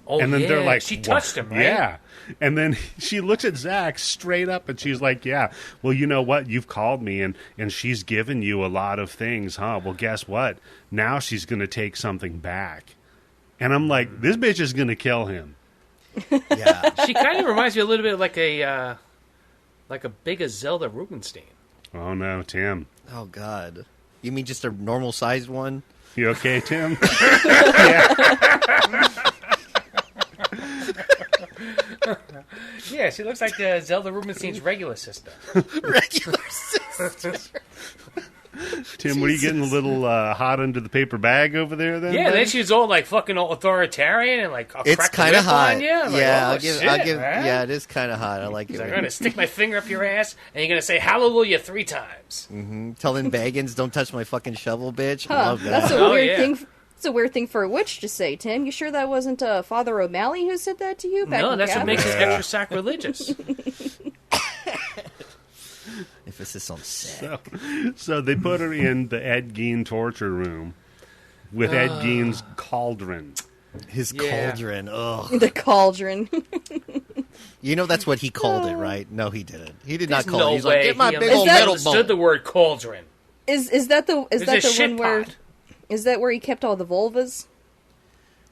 Oh, and then yeah. they're like, she "What?" touched him, right? Yeah. And then she looks at Zach straight up and she's like, yeah, well, you know what? You've called me and she's given you a lot of things, huh? Well, guess what? Now she's going to take something back. And I'm like, this bitch is going to kill him. Yeah. She kind of reminds me a little bit like a bigger Zelda Rubinstein. Oh, no, Tim. Oh, God. You mean just a normal sized one? You okay, Tim? Yeah, she looks like Zelda Rubinstein's regular sister. Regular sister. Tim, were you getting a little hot under the paper bag over there then? Yeah, buddy? then she's all like fucking authoritarian and like It's kind of hot. You. I'm like, Yeah, oh, I'll give. shit, man. Yeah, it is kind of hot. I like it. I'm gonna stick my finger up your ass and you're gonna say hallelujah 3 times. Telling Baggins, don't touch my fucking shovel, bitch. I Huh, love that. that's a Oh, weird yeah. thing. It's a weird thing for a witch to say, Tim. You sure that wasn't Father O'Malley who said that to you? Back No, in that's what Catholic? makes it extra sacrilegious. Emphasis on sex. So they put her in the Ed Gein torture room with Ed Gein's cauldron. His Yeah. cauldron. Ugh. The cauldron. You know that's what he called it, right? No, he didn't. He did There's not call no it. He's way like, get my he big old metal understood the bowl. word cauldron. Is that the It's a one shit where pot. is that where he kept all the vulvas?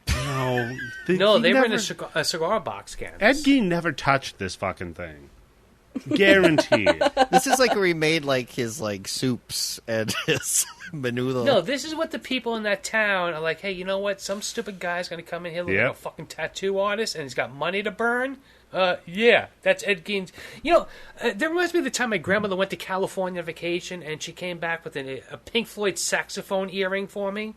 No, No, they were in never, a cigar box can. Ed Gein never touched this fucking thing. Guaranteed. This is like where he made like his like soups and his menudo. No, this is what the people in that town are like. Hey, you know what? Some stupid guy's gonna come in here looking Yep. like a fucking tattoo artist, and he's got money to burn. Yeah, that's Ed Gein's. You know, that reminds me of the time my grandmother went to California on vacation, and she came back with a Pink Floyd saxophone earring for me.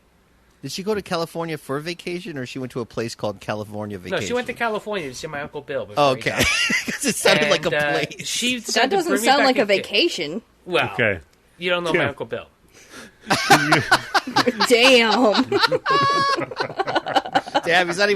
Did she go to California for vacation, or she went to a place called California Vacation? No, she went to California to see my Uncle Bill. before Oh, he okay, died. because it sounded like a And, place. She That decided to doesn't bring me sound back like a gift. vacation. Well, Okay. you don't know Yeah. my Uncle Bill. Damn. Damn, he's not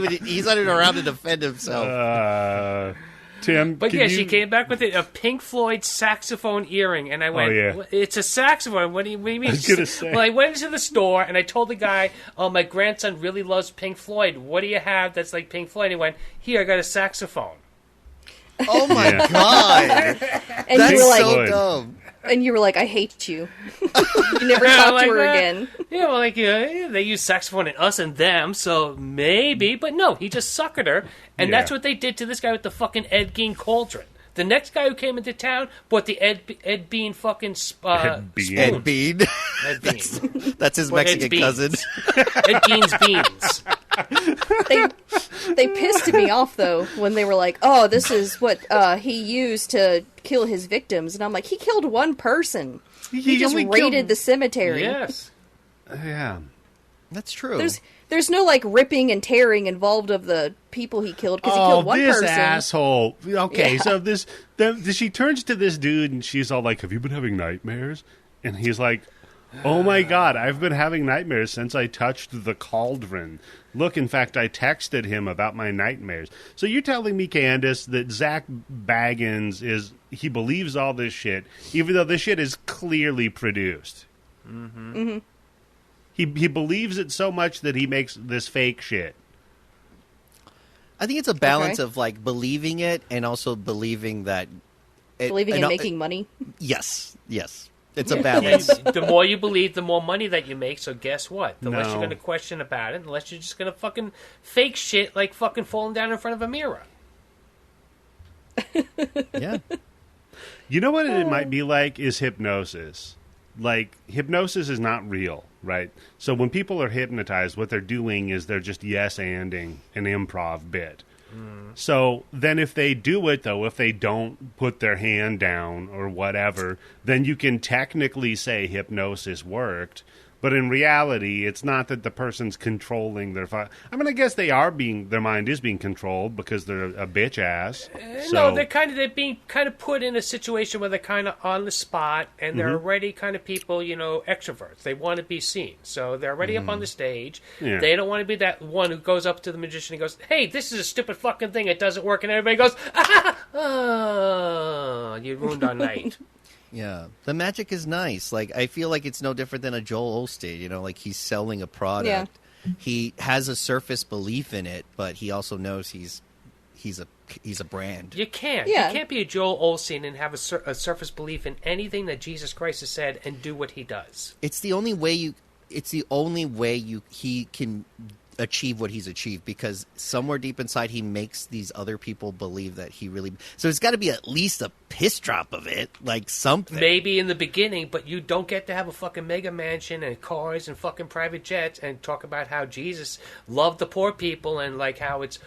even around to defend himself. Tim, But yeah, she came back with a Pink Floyd saxophone earring, and I went, yeah. "It's a saxophone. What do you mean?" I was gonna say. Well, I went into the store and I told the guy, "Oh, my grandson really loves Pink Floyd. What do you have that's like Pink Floyd?" And he went, "Here, I got a saxophone." Oh my Yeah. god, And that's you were like, so dumb. and you were like, I hate you. You never talked like to her that. again. Yeah, well, like they use saxophone in Us and Them, so maybe. But no, he just suckered her, and Yeah. that's what they did to this guy with the fucking Ed Gein cauldron. The next guy who came into town bought the Ed Bean fucking Ed Bean. spoon. Ed Bean. Ed Bean. That's his Well, Mexican Ed's beans. cousin. Ed Gein's beans. They pissed me off though when they were like, "Oh, this is what he used to kill his victims," and I'm like, "He killed one person. He just only raided killed- the cemetery. Yes. Yeah. That's true. There's no like ripping and tearing involved of the people he killed because he killed one this person." asshole. Okay, Yeah. so she turns to this dude and she's all like, "Have you been having nightmares?" And he's like, "Oh my god, I've been having nightmares since I touched the cauldron. Look, in fact, I texted him about my nightmares." So you're telling me, Candice, that Zach Baggins he believes all this shit, even though this shit is clearly produced. Mm-hmm. Mm-hmm. He believes it so much that he makes this fake shit. I think it's a balance of like believing it and also believing that Believing in making money. Yes. It's a And balance. the more you believe, the more money that you make. So guess what? The less No. you're going to question about it, the less you're just going to fucking fake shit like fucking falling down in front of a mirror. Yeah. You know what it might be like is hypnosis. Like, hypnosis is not real, right? So when people are hypnotized, what they're doing is they're just yes-anding an improv bit. So then if they do it, though, if they don't put their hand down or whatever, then you can technically say hypnosis worked. But in reality, it's not that the person's controlling their... I mean, I guess their mind is being controlled because they're a bitch ass. No, they're being kind of put in a situation where they're kind of on the spot, and they're already kind of people, extroverts. They want to be seen, so they're already up on the stage. Yeah. They don't want to be that one who goes up to the magician and goes, "Hey, this is a stupid fucking thing. It doesn't work," and everybody goes, "Ah, oh, you ruined our night." Yeah. The magic is nice. Like, I feel like it's no different than a Joel Osteen, like he's selling a product. Yeah. He has a surface belief in it, but he also knows he's a brand. You can't. Yeah. You can't be a Joel Osteen and have a surface belief in anything that Jesus Christ has said and do what he does. It's the only way he can achieve what he's achieved, because somewhere deep inside he makes these other people believe that he really... So it's got to be at least a piss drop of it, like something. Maybe in the beginning, but you don't get to have a fucking mega mansion and cars and fucking private jets and talk about how Jesus loved the poor people and like how it's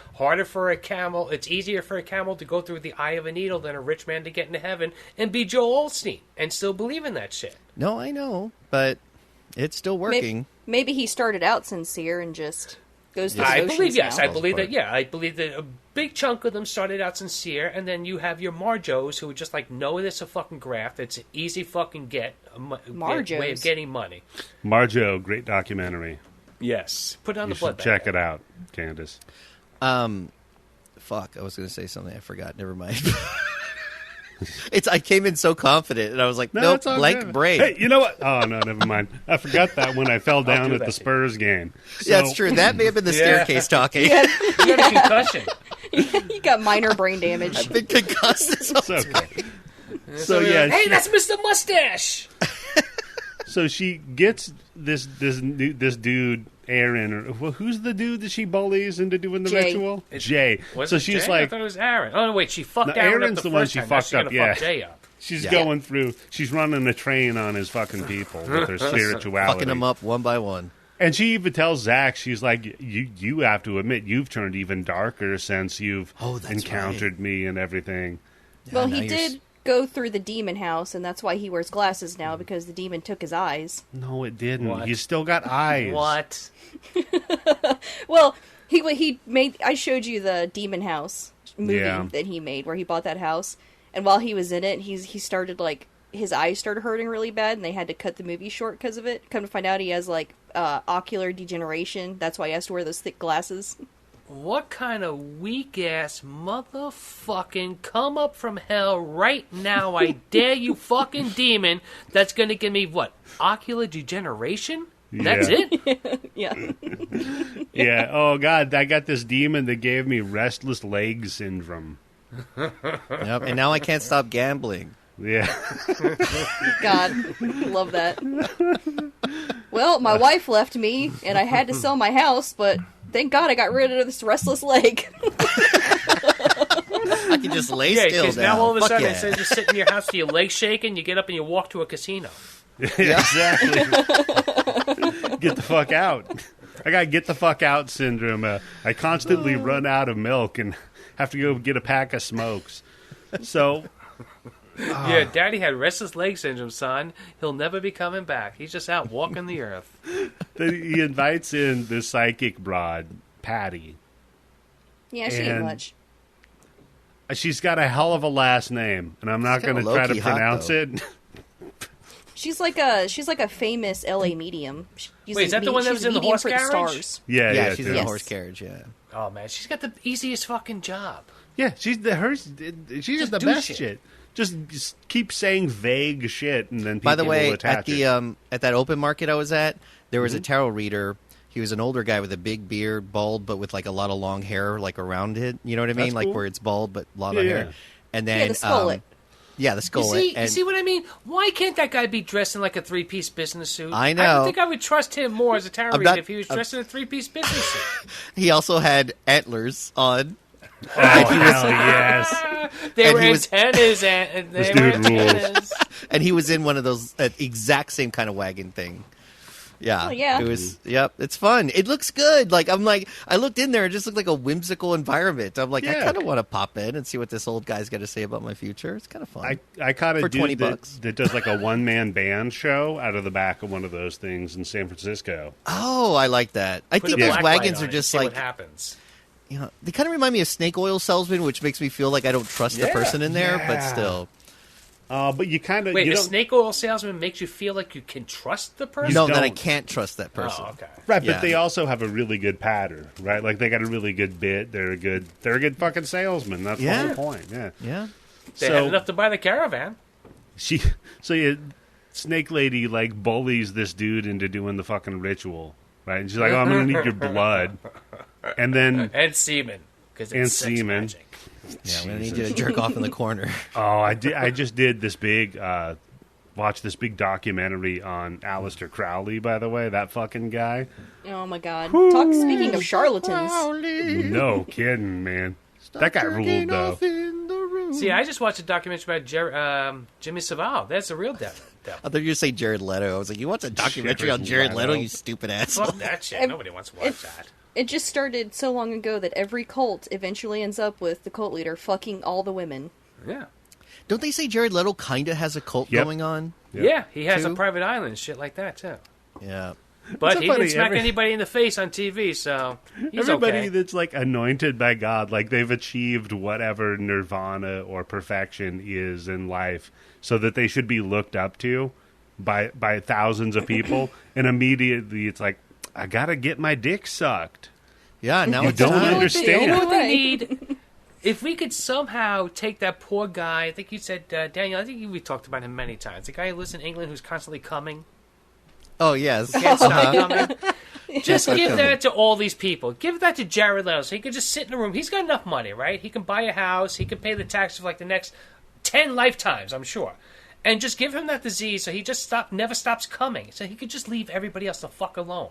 easier for a camel to go through the eye of a needle than a rich man to get into heaven, and be Joel Osteen and still believe in that shit. No, I know, but it's still working. Maybe he started out sincere and just goes through I the believe, motions yes. now. I believe that, yeah. I believe that a big chunk of them started out sincere, and then you have your Marjos who just like know this a fucking graft. It's an easy fucking way Marjos. of getting money. Marjo, great documentary. Yes. Put it on You the should blood check bank. it out, Candice. Fuck, I was going to say something. I forgot. Never mind. I came in so confident, and I was like, nope, it's all blank good. brain. Hey, you know what? Oh, no, never mind. I forgot that when I fell down do at that the to you. Spurs game. Yeah, So- it's true. That may have been the Yeah. staircase talking. Yeah, You got a concussion. you got minor brain damage. I've been concussed this whole It's okay. time. So, yeah, Hey, she- that's Mr. Mustache. So she gets this dude, Aaron, or well, who's the dude that she bullies into doing the Jay. ritual? Jay. Was So it she's Jay? I like, thought it was Aaron. Oh, no, wait, she fucked No, Aaron Aaron's up the the one first she time. Now fucked she's gonna up, yeah. fuck Jay up. she's Yeah. going through, she's running a train on his fucking people with her spirituality. Fucking them up one by one. And she even tells Zach, she's like, you have to admit, you've turned even darker since you've Oh, that's encountered me and everything. Well, now he you're did go through the demon house, and that's why he wears glasses now, because the demon took his eyes. No, it didn't. What? He's still got eyes. What? Well, he made. I showed you the demon house movie Yeah. that he made, where he bought that house, and while he was in it, he started like his eyes started hurting really bad, and they had to cut the movie short because of it. Come to find out, he has like ocular degeneration. That's why he has to wear those thick glasses. what kind of weak-ass motherfucking come up from hell right now, I dare you fucking demon, that's going to give me, what, ocular degeneration? That's it? Yeah. Yeah. Oh, God, I got this demon that gave me restless leg syndrome. Yep. And now I can't stop gambling. Yeah. God, love that. Well, my wife left me, and I had to sell my house, but thank God I got rid of this restless leg. I can just lay still because now. now all of a Fuck sudden, yeah. instead of just sitting in your house with your legs shaking, you get up and you walk to a casino. Exactly. Get the fuck out. I got get the fuck out syndrome. I constantly run out of milk and have to go get a pack of smokes. So, Yeah, Daddy had restless leg syndrome, son. He'll never be coming back. He's just out walking the earth. he invites in this psychic broad, Patty. Yeah, she ain't And- much. She's got a hell of a last name, and I'm not She's going to kinda try to low-key hot, pronounce though. it. She's like a famous LA medium. She's Wait, is that the one that was in the medium horse for the carriage? stars. Yeah, She's in a Yes. horse carriage, yeah. Oh, man, she's got the easiest fucking job. Yeah, she's just the do best shit. shit. Just keep saying vague shit, and then people By the way, will attach at the it. at that open market I was at, there was a Mm-hmm. tarot reader. He was an older guy with a big beard, bald, but with like a lot of long hair, like around it. You know what I mean? That's Like cool. where it's bald but a lot of Yeah, hair. yeah. And then Yeah, the skullet. yeah, the You skullet. see, you And see what I mean? Why can't that guy be dressed in like a three-piece business suit? I I know. think I would trust him more as a tarot I'm reader not- if he was dressed in a three-piece business suit. he also had antlers on. Oh, hell yes. They And were he was- antennas, and This they were dude rules. antennas. And he was in one of those exact same kind of wagon thing. Yeah. Oh, yeah. It was, yep, it's fun. It looks good. Like, I looked in there, it just looked like a whimsical environment. I'm like, I Yeah. kind of want to pop in and see what this old guy's got to say about my future. It's kind of fun. I caught a For dude 20 that, bucks. that does like a one-man band show out of the back of one of those things in San Francisco. Oh, I like that. I Put think a those black light wagons on are it, just see like, what happens. you know, they kind of remind me of snake oil salesmen, which makes me feel like I don't trust the Yeah. person in there, but Yeah. still. But you kind of Wait, you a don't, snake oil salesman makes you feel like you can trust the person? No, that I don't. can't trust that person. Oh, okay. right, Yeah. but they also have a really good pattern, right? Like they got a really good bit. They're a good fucking salesman. That's Yeah. the whole point. Yeah. Yeah. They So- had enough to buy the caravan. Snake Lady like bullies this dude into doing the fucking ritual, right? And she's like, "Oh, I'm gonna need your blood," and then And semen. Because it's And sex semen. magic. Yeah, I'm going to need you to jerk off in the corner. I just did this big watch this big documentary on Aleister Crowley. By the way, that fucking guy. Oh my God! Speaking of charlatans, No kidding, man. That guy ruled though. See, I just watched a documentary about Jimmy Savile. That's a real devil. I thought you were going to say Jared Leto. I was like, you watch a documentary on Jared Leto, you stupid asshole. Fuck that shit. Nobody wants to watch that. it just started so long ago that every cult eventually ends up with the cult leader fucking all the women. Yeah. Don't they say Jared Leto kind of has a cult Yep. going on? Yep. Yeah, he has Two? a private island and shit like that, too. Yeah. But so he funny, didn't smack every- anybody in the face on TV, so he's Everybody okay. that's like anointed by God, like they've achieved whatever nirvana or perfection is in life, so that they should be looked up to by thousands of people, and immediately it's like, I gotta get my dick sucked. Yeah, now You it's don't time. understand. You know what they Right. need? If we could somehow take that poor guy, I think you said, Daniel, I think we talked about him many times. The guy who lives in England who's constantly coming. Oh, yes. Can't stop coming. Just Stop give coming. that to all these people. Give that to Jared Leto so he can just sit in a room. He's got enough money, right? He can buy a house. He can pay the taxes for like the next 10 lifetimes, I'm sure. And just give him that disease so he just never stops coming. So he could just leave everybody else the fuck alone.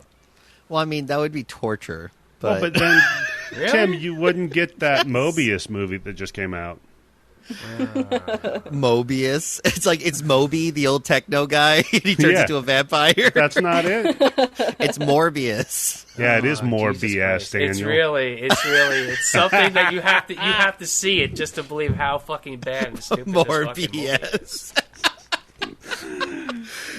Well, I mean, that would be torture. Well, but then, Really? Tim, you wouldn't get that Mobius movie that just came out. Mobius. It's like, it's Moby, the old techno guy, and he turns Yeah. into a vampire. That's not it. It's Morbius. Yeah, it is more Jesus BS, Christ. Daniel. It's something that you have to see it just to believe how fucking bad and stupid this fucking movie is. Morbius.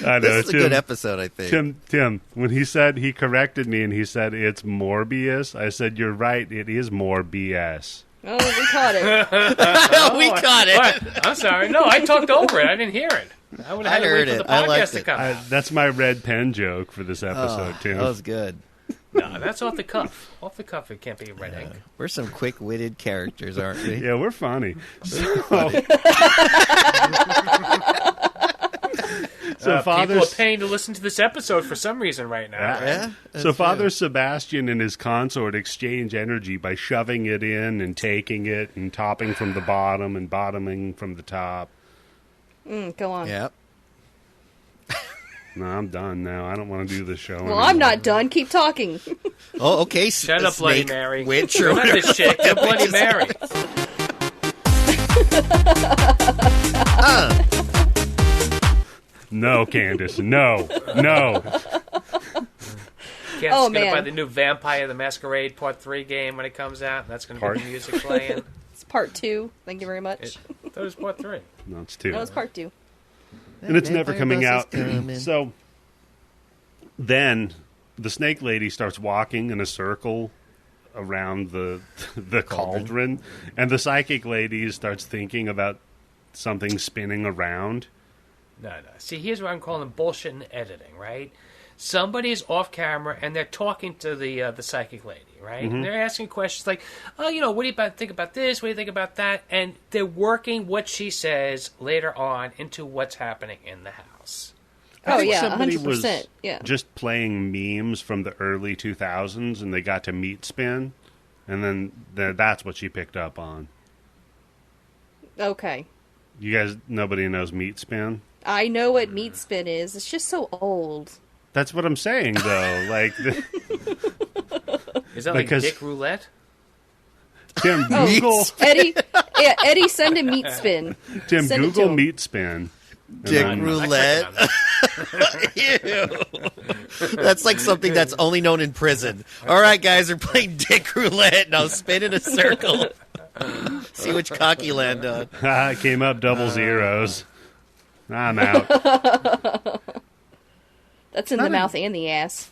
I know. This is a good episode, I think. Tim, when he corrected me and he said it's Morbius, I said, you're right, it is more BS. Oh, we caught it. We caught it. What? I'm sorry. No, I talked over it. I didn't hear it. I would have had to I wait heard for the it. I liked podcast to it. come out. That's my red pen joke for this episode, Tim. That was good. No, that's off the cuff. Off the cuff, it can't be red ink. We're some quick-witted characters, aren't we? Yeah, we're funny. So people are paying to listen to this episode for some reason right now. Yeah. So Father Sebastian and his consort exchange energy by shoving it in and taking it and topping from the bottom and bottoming from the top. Go on. Yep. No, I'm done now. I don't want to do this show Well, I'm not done. Keep talking. Oh, okay. Shut up, Bloody Mary. Witch You're or not this shit. You're Bloody Mary. No, Candice. No. No. Can't Oh, skip it by man. the new Vampire the Masquerade Part 3 game when it comes out. That's going to be the music playing. It's part 2. Thank you very much. That was Part 3. No, it's two. That was part 2. And it's never coming out. Coming. So then the snake lady starts walking in a circle around the cauldron, and the psychic lady starts thinking about something spinning around. No. See, here's what I'm calling bullshit in editing, right? Somebody's off camera and they're talking to the psychic lady, right? Mm-hmm. And they're asking questions like, "Oh, what do you think about this? What do you think about that?" And they're working what she says later on into what's happening in the house. I think yeah, somebody 100%. was Yeah. just playing memes from the early 2000s, and they got to meat spin, and then that's what she picked up on. Okay. You guys, nobody knows meat spin? I know what meat spin is. It's just so old. That's what I'm saying, though. Like, Is that like Because- dick roulette? Tim, Google, Eddie, send a meat spin. Tim, send it to Google him. meat spin. Dick then- roulette. Ew. That's like something that's only known in prison. All right, guys, we're playing dick roulette. Now spin in a circle. See which cock you land on. It came up double zeros. I'm out. That's in the mouth and the ass.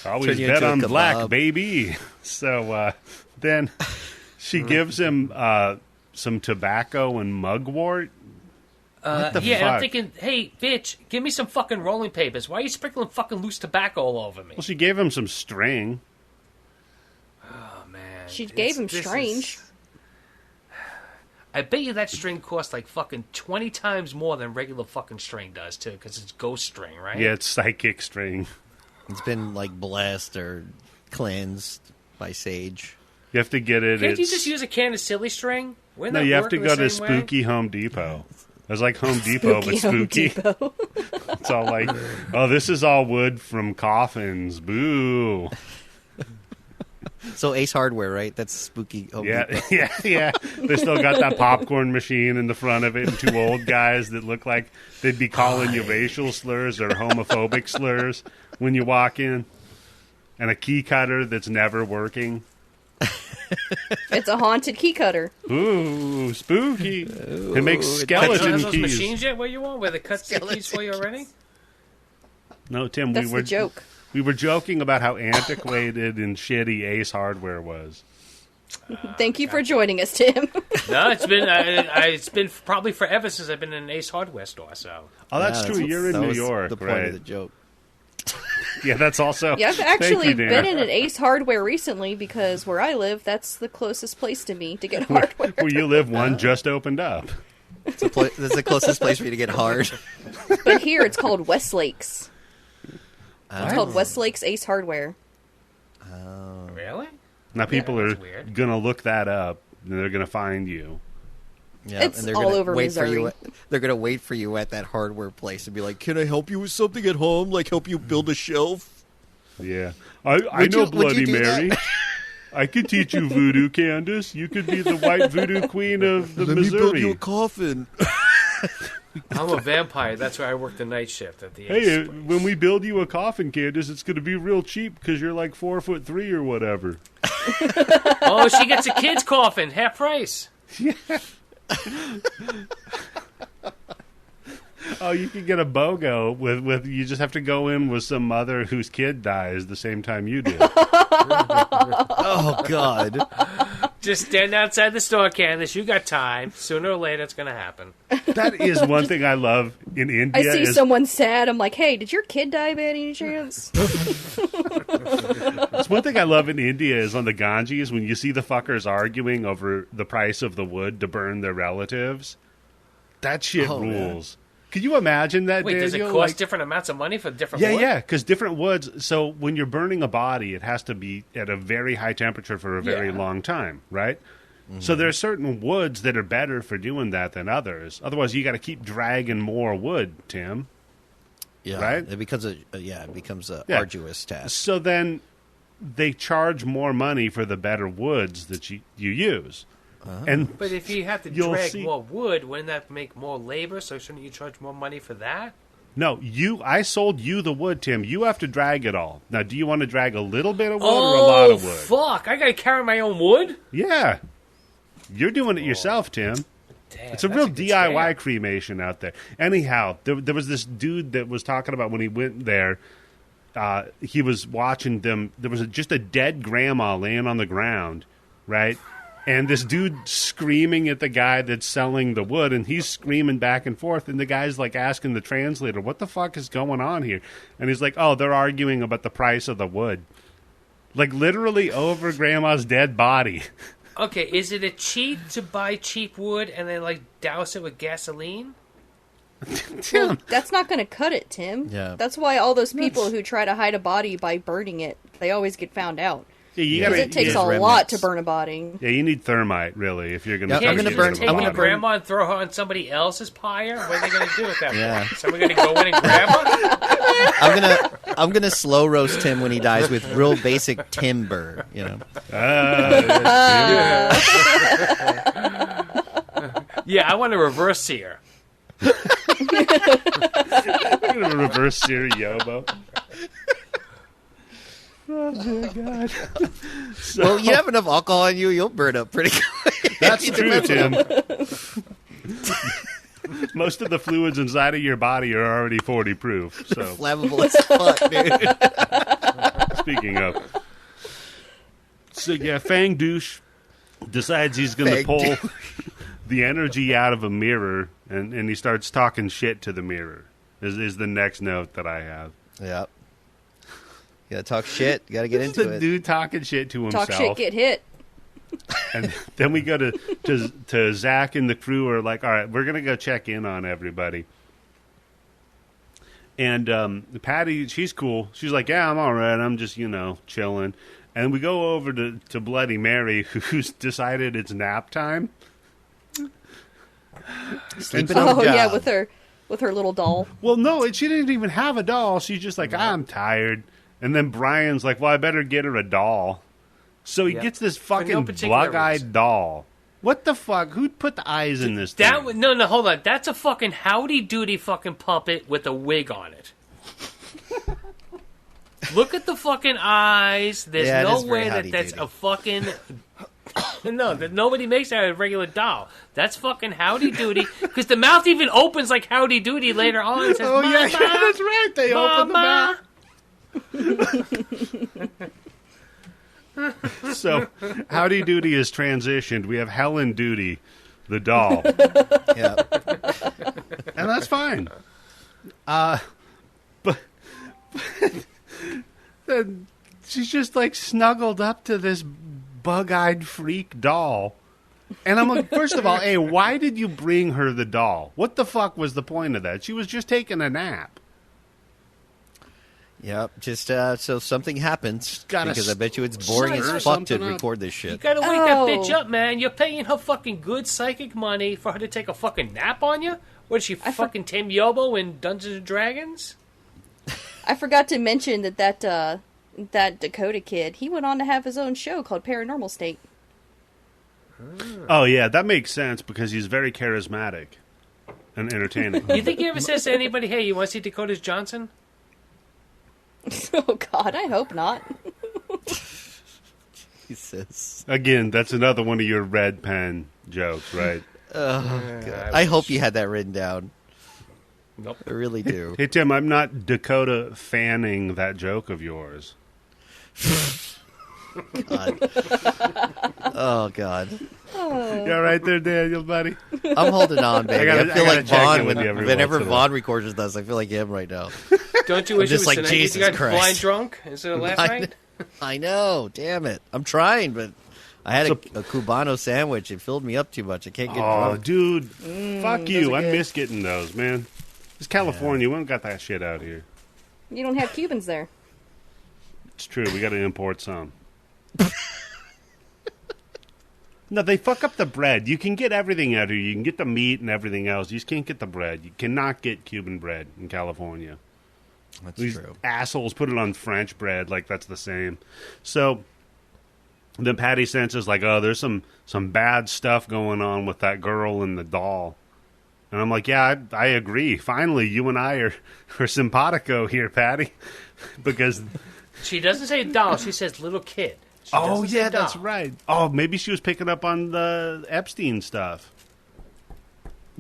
Always Turn you bet into a on black, kebab. baby. So then she gives him some tobacco and mugwort. What the Yeah, and I'm fuck? thinking, hey, bitch, give me some fucking rolling papers. Why are you sprinkling fucking loose tobacco all over me? Well, she gave him some string. Oh, man. She gave him This strange. I bet you that string costs like fucking 20 times more than regular fucking string does, too, because it's ghost string, right? Yeah, it's psychic string. It's been like blessed or cleansed by sage. You have to get it. Can't you it's- just use a can of silly string? Wouldn't No, that you have work to in go the to same way? Spooky Home Depot. It's like Home Depot, but Home spooky. Depot. It's all like, oh, this is all wood from coffins. Boo. So Ace Hardware, right? That's spooky. Home Yeah, Depot. yeah. They still got that popcorn machine in the front of it, and two old guys that look like they'd be calling you racial slurs or homophobic slurs when you walk in, and a key cutter that's never working. It's a haunted key cutter. Ooh, spooky! It makes You don't skeleton have those keys. machines yet where you are, where they cut the keys for you already? No, Tim, That's we were the joke. We were joking about how antiquated and shitty Ace Hardware was. Thank you for joining us, Tim. No, it's been probably forever since I've been in an Ace Hardware store, so... Oh, that's true. You're in that New was York, the point right? of the joke. Yeah, that's also. Yeah, I've Thank actually you, Dan. been in an Ace Hardware recently because where I live, that's the closest place to me to get hardware. Where you live, one just opened up. That's the closest place for you to get hard. But here it's called Westlake's. Oh. It's called Westlake's Ace Hardware. Really? Now people are that's weird. gonna look that up, and they're gonna find you. Yeah, It's and they're all gonna over wait for you. Missouri. They're gonna wait for you at that hardware place and be like, "Can I help you with something at home? Like help you build a shelf?" Yeah, I Would know you- would Bloody you do that? Mary. I could teach you voodoo, Candice. You could be the white voodoo queen of the Let me build you a Missouri. coffin. I'm a vampire. That's why I work the night shift at the Hey, Ace. when we build you a coffin, Candice, it's going to be real cheap because you're like 4'3" or whatever. Oh, she gets a kid's coffin, half price. Oh, you can get a BOGO with. You just have to go in with some mother whose kid dies the same time you do. Oh God! Just stand outside the store, Candice. You got time. Sooner or later, it's going to happen. That is one thing I love in India. I see someone sad. I'm like, hey, did your kid die by any chance? It's one thing I love in India is on the Ganges when you see the fuckers arguing over the price of the wood to burn their relatives. That shit rules. Man. Could you imagine that? Wait, does it cost different amounts of money for different wood? Yeah, because different woods. So when you're burning a body, it has to be at a very high temperature for a very long time, right? Mm-hmm. So there are certain woods that are better for doing that than others. Otherwise, you got to keep dragging more wood, Tim. Yeah, right. It becomes a arduous task. So then they charge more money for the better woods that you use. But if you have to drag more wood, wouldn't that make more labor? So shouldn't you charge more money for that? No, I sold you the wood, Tim. You have to drag it all. Now, do you want to drag a little bit of wood or a lot of wood? Fuck! I got to carry my own wood? Yeah. You're doing it yourself, Tim. Damn, it's a real DIY cremation out there. Anyhow, there was this dude that was talking about when he went there. He was watching them. There was just a dead grandma laying on the ground, right? And this dude screaming at the guy that's selling the wood, and he's screaming back and forth, and the guy's like asking the translator, what the fuck is going on here? And he's like, oh, they're arguing about the price of the wood. Like literally over grandma's dead body. Okay, is it a cheat to buy cheap wood and then like douse it with gasoline? Tim. Well, that's not going to cut it, Tim. Yeah. That's why all those people who try to hide a body by burning it, they always get found out. Yeah, because it takes a lot to burn a body. Yeah, you need thermite, really, if you're going to. I'm going to burn. I'm going to grandma and throw her on somebody else's pyre. What are they going to do with that? Yeah. Someone going to go in and grab her? I'm gonna slow roast him when he dies with real basic timber. You know. Yeah, I want to reverse sear. I'm going to reverse sear Yobo. Oh, my God. Well, you have enough alcohol in you, you'll burn up pretty quick. That's true, Tim. Most of the fluids inside of your body are already 40 proof. So flammable as fuck, dude. Speaking of. So, yeah, Fang Douche decides he's going to pull the energy out of a mirror, and he starts talking shit to the mirror, is the next note that I have. Yep. You gotta talk shit. You gotta get into the it. Dude talking shit to himself. Talk shit, get hit. And then we go to Zach and the crew are like, all right, we're going to go check in on everybody. And Patty, she's cool. She's like, yeah, I'm all right. I'm just, chilling. And we go over to Bloody Mary, who's decided it's nap time. Sleeping on the job. Yeah, with her little doll. Well, no, she didn't even have a doll. She's just like, I'm tired. And then Brian's like, well, I better get her a doll. So he gets this fucking bug-eyed doll. What the fuck? Who put the eyes in this thing? No, hold on. That's a fucking Howdy Doody fucking puppet with a wig on it. Look at the fucking eyes. There's no way that's a fucking... No, that nobody makes that a regular doll. That's fucking Howdy Doody. Because the mouth even opens like Howdy Doody later on. It says, oh, yeah, that's right. They open the mouth. So, Howdy Doody is transitioned. We have Helen Doody, the doll. Yeah. And that's fine. But then she's just like snuggled up to this bug-eyed freak doll. And I'm like, first of all, hey, why did you bring her the doll? What the fuck was the point of that? She was just taking a nap. Yep, just so something happens, because I bet you it's boring as fuck to record this shit. You gotta wake that bitch up, man. You're paying her fucking good psychic money for her to take a fucking nap on you? What is she, fucking Tim Yobo in Dungeons & Dragons? I forgot to mention that Dakota kid, he went on to have his own show called Paranormal State. Oh, yeah, that makes sense because he's very charismatic and entertaining. You think he ever says to anybody, hey, you want to see Dakota's Johnson? Oh, God, I hope not. Jesus. Again, that's another one of your red pen jokes, right? Oh, God. I hope you had that written down. Nope. I really do. Hey, Tim, I'm not Dakota fanning that joke of yours. God. Oh, God. You all right there, Daniel, buddy? I'm holding on, baby. I feel like check Vaughn, in with you every whenever once in a while. Vaughn records with us, I feel like him right now. Don't you wish just it was like, tonight? Jesus You got Christ. blind drunk instead of last night? I know. Damn it. I'm trying, but I had a Cubano sandwich. It filled me up too much. I can't get drunk. Dude. Fuck you. I good. miss getting those, man. It's California. We don't got that shit out here. You don't have Cubans there. It's true. We got to import some. No, they fuck up the bread. You can get everything out here. You can get the meat and everything else. You just can't get the bread. You cannot get Cuban bread in California. That's These true. assholes put it on French bread like that's the same. So then Patty senses like, oh, there's some bad stuff going on with that girl and the doll. And I'm like, yeah, I agree. Finally, you and I are simpatico here, Patty. Because... She doesn't say doll. She says little kid. She doesn't say doll. That's right. Oh, maybe she was picking up on the Epstein stuff.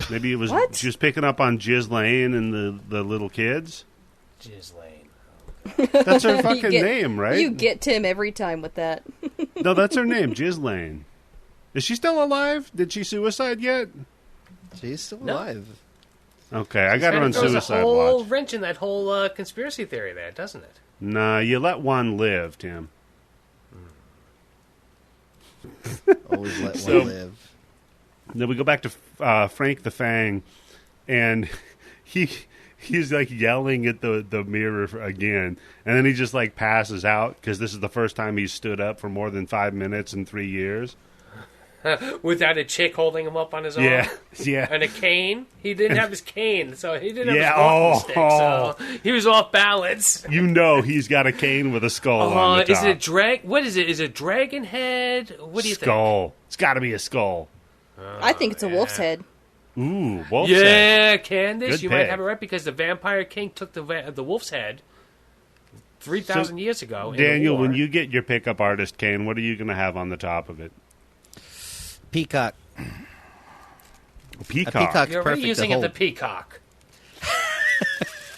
Maybe it was What? she was picking up on Ghislaine and the little kids. Ghislaine. That's her You fucking get- name, right? You get Tim every time with that. No, that's her name, Ghislaine. Is she still alive? Did she suicide yet? She's still No. alive. Okay, I got her on There's suicide a whole watch. wrench in that whole conspiracy theory there, doesn't it? Nah, you let one live, Tim. Always let So- one live. Then we go back to Frank the Fang, and he's like yelling at the mirror again, and then he just like passes out because this is the first time he's stood up for more than 5 minutes in 3 years. Without a chick holding him up on his arm. Yeah. And a cane. He didn't have his cane, so he didn't have Yeah, his walking stick, oh. so he was off balance. You know he's got a cane with a skull on the top. Is it a drag? What is it? Is it dragon head? What do you skull. It's got to be a skull. I think it's a wolf's head. Ooh, wolf's think? head. Yeah, Candice, Good you pick. might have it right because the Vampire King took the wolf's head 3,000 years ago. in the Daniel, war. when you get your pickup artist cane, what are you going to have on the top of it? Peacock. A peacock. A peacock's You're already perfect using to it hold. the peacock.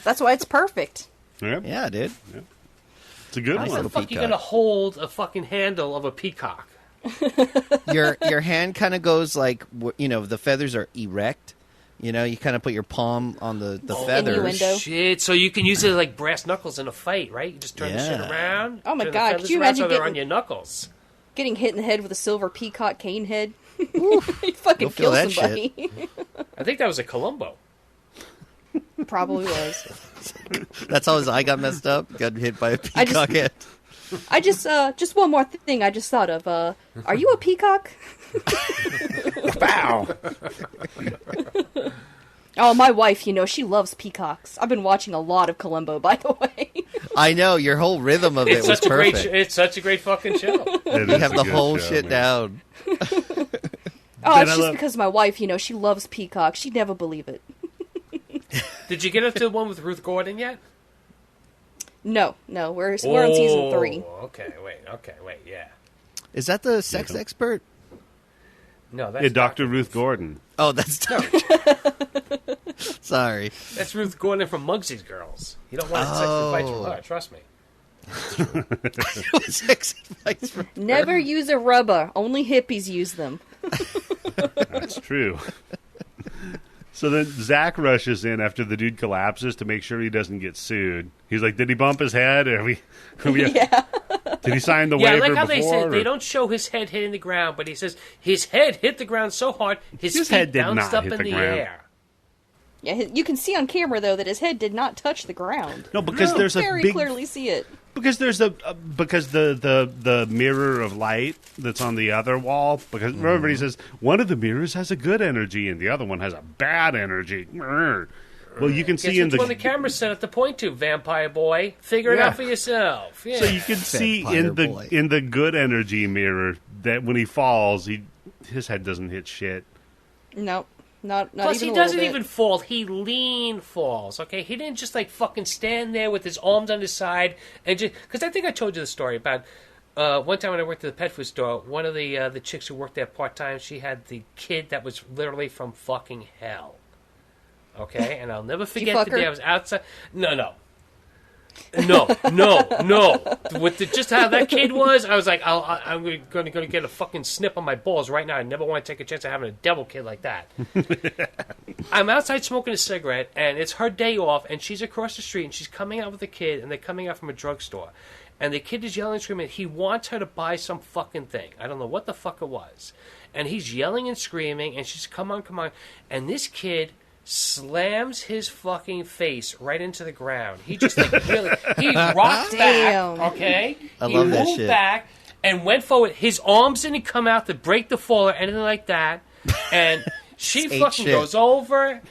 That's why it's perfect. Yep. Yeah, dude. It's a good Nice one. How the little fuck you peacock. gonna hold a fucking handle of a peacock? Your hand kind of goes like, the feathers are erect. You know, you kind of put your palm on the feathers. Innuendo. Shit, so you can use it like brass knuckles in a fight, right? You just turn the shit Yeah. around. Oh my turn the God, feathers could you around imagine so they're getting- on your knuckles? Getting hit in the head with a silver peacock cane head. You fucking Go feel kill that somebody. I think that was a Columbo. Probably was. That's how his eye got messed up. Got hit by a I just- peacock head. I just one more thing I just thought of. Are you a peacock? Bow. Oh, my wife, she loves peacocks. I've been watching a lot of Columbo, by the way. I know, your whole rhythm of it It's was such a great. perfect. It's such a great fucking show. It You is have a the good whole show, shit man. down. Oh, Then it's I just love- because my wife, she loves peacocks. She'd never believe it. Did you get up to the one with Ruth Gordon yet? No, we're on season 3. Okay, wait, yeah. Is that the sex Yeah. expert? No, that's Yeah, Dr. Ruth Gordon. Oh, that's Sorry. That's Ruth Gordon from Muggsy's Girls. You don't want sex advice from her. Trust me. Sex advice from Never use a rubber. Only hippies use them. That's true. So then Zach rushes in after the dude collapses to make sure he doesn't get sued. He's like, "Did he bump his head? Yeah. Did he sign the Yeah, I waiver like how before?" they said or- they don't show his head hitting the ground, but he says his head hit the ground so hard his His feet head did bounced not up hit in the the ground. air. Yeah, you can see on camera though that his head did not touch the ground. No, because You there's a very big clearly see it. because there's because the mirror of light that's on the other wall. Because remember, he says one of the mirrors has a good energy and the other one has a bad energy. Well, you can Guess see in which one the camera's set at the point to, vampire boy. Figure it Yeah. out for yourself. Yeah. so you can see Vampire in the boy. in the good energy mirror that when he falls, his head doesn't hit shit. No, not Plus, even he a little doesn't bit. even fall. He lean falls. Okay, he didn't just like fucking stand there with his arms on his side and just. Because I think I told you the story about one time when I worked at the pet food store. One of the chicks who worked there part time, she had the kid that was literally from fucking hell. Okay, and I'll never forget fuck the day her? I was outside. No. No. With just how that kid was, I was like, I'm going to get a fucking snip on my balls right now. I never want to take a chance of having a devil kid like that. I'm outside smoking a cigarette, and it's her day off, and she's across the street, and she's coming out with a kid, and they're coming out from a drugstore. And the kid is yelling and screaming. He wants her to buy some fucking thing. I don't know what the fuck it was. And he's yelling and screaming, and she's, come on. And this kid slams his fucking face right into the ground. He just really, he rocked back, okay? I love that shit. He moved back and went forward. His arms didn't come out to break the fall or anything like that. And she fucking goes over,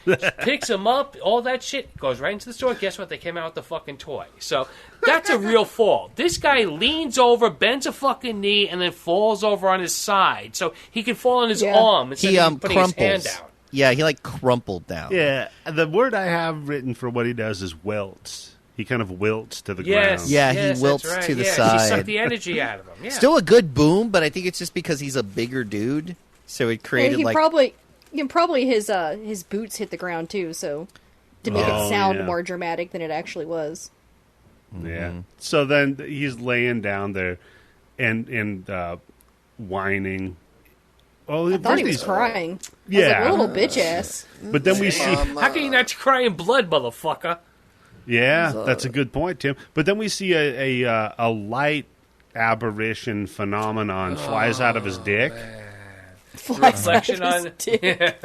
picks him up, all that shit, goes right into the store. Guess what? They came out with the fucking toy. So that's a real fall. This guy leans over, bends a fucking knee, and then falls over on his side. So he can fall on his arm instead of putting his hand out. Yeah, he like crumpled down. Yeah, the word I have written for what he does is wilts. He kind of wilts to the ground. Yeah, he wilts to the side. He sucked the energy out of him. Yeah. Still a good boom, but I think it's just because he's a bigger dude, so it created probably his boots hit the ground too, so to make it sound more dramatic than it actually was. Yeah. Mm-hmm. So then he's laying down there and whining. Oh, I thought he was crying. Yeah, I was like, what a little bitch ass. But then we see. How can you not cry in blood, motherfucker? Yeah, that's a good point, Tim. But then we see a light aberration phenomenon flies out of his dick. Reflection on dick.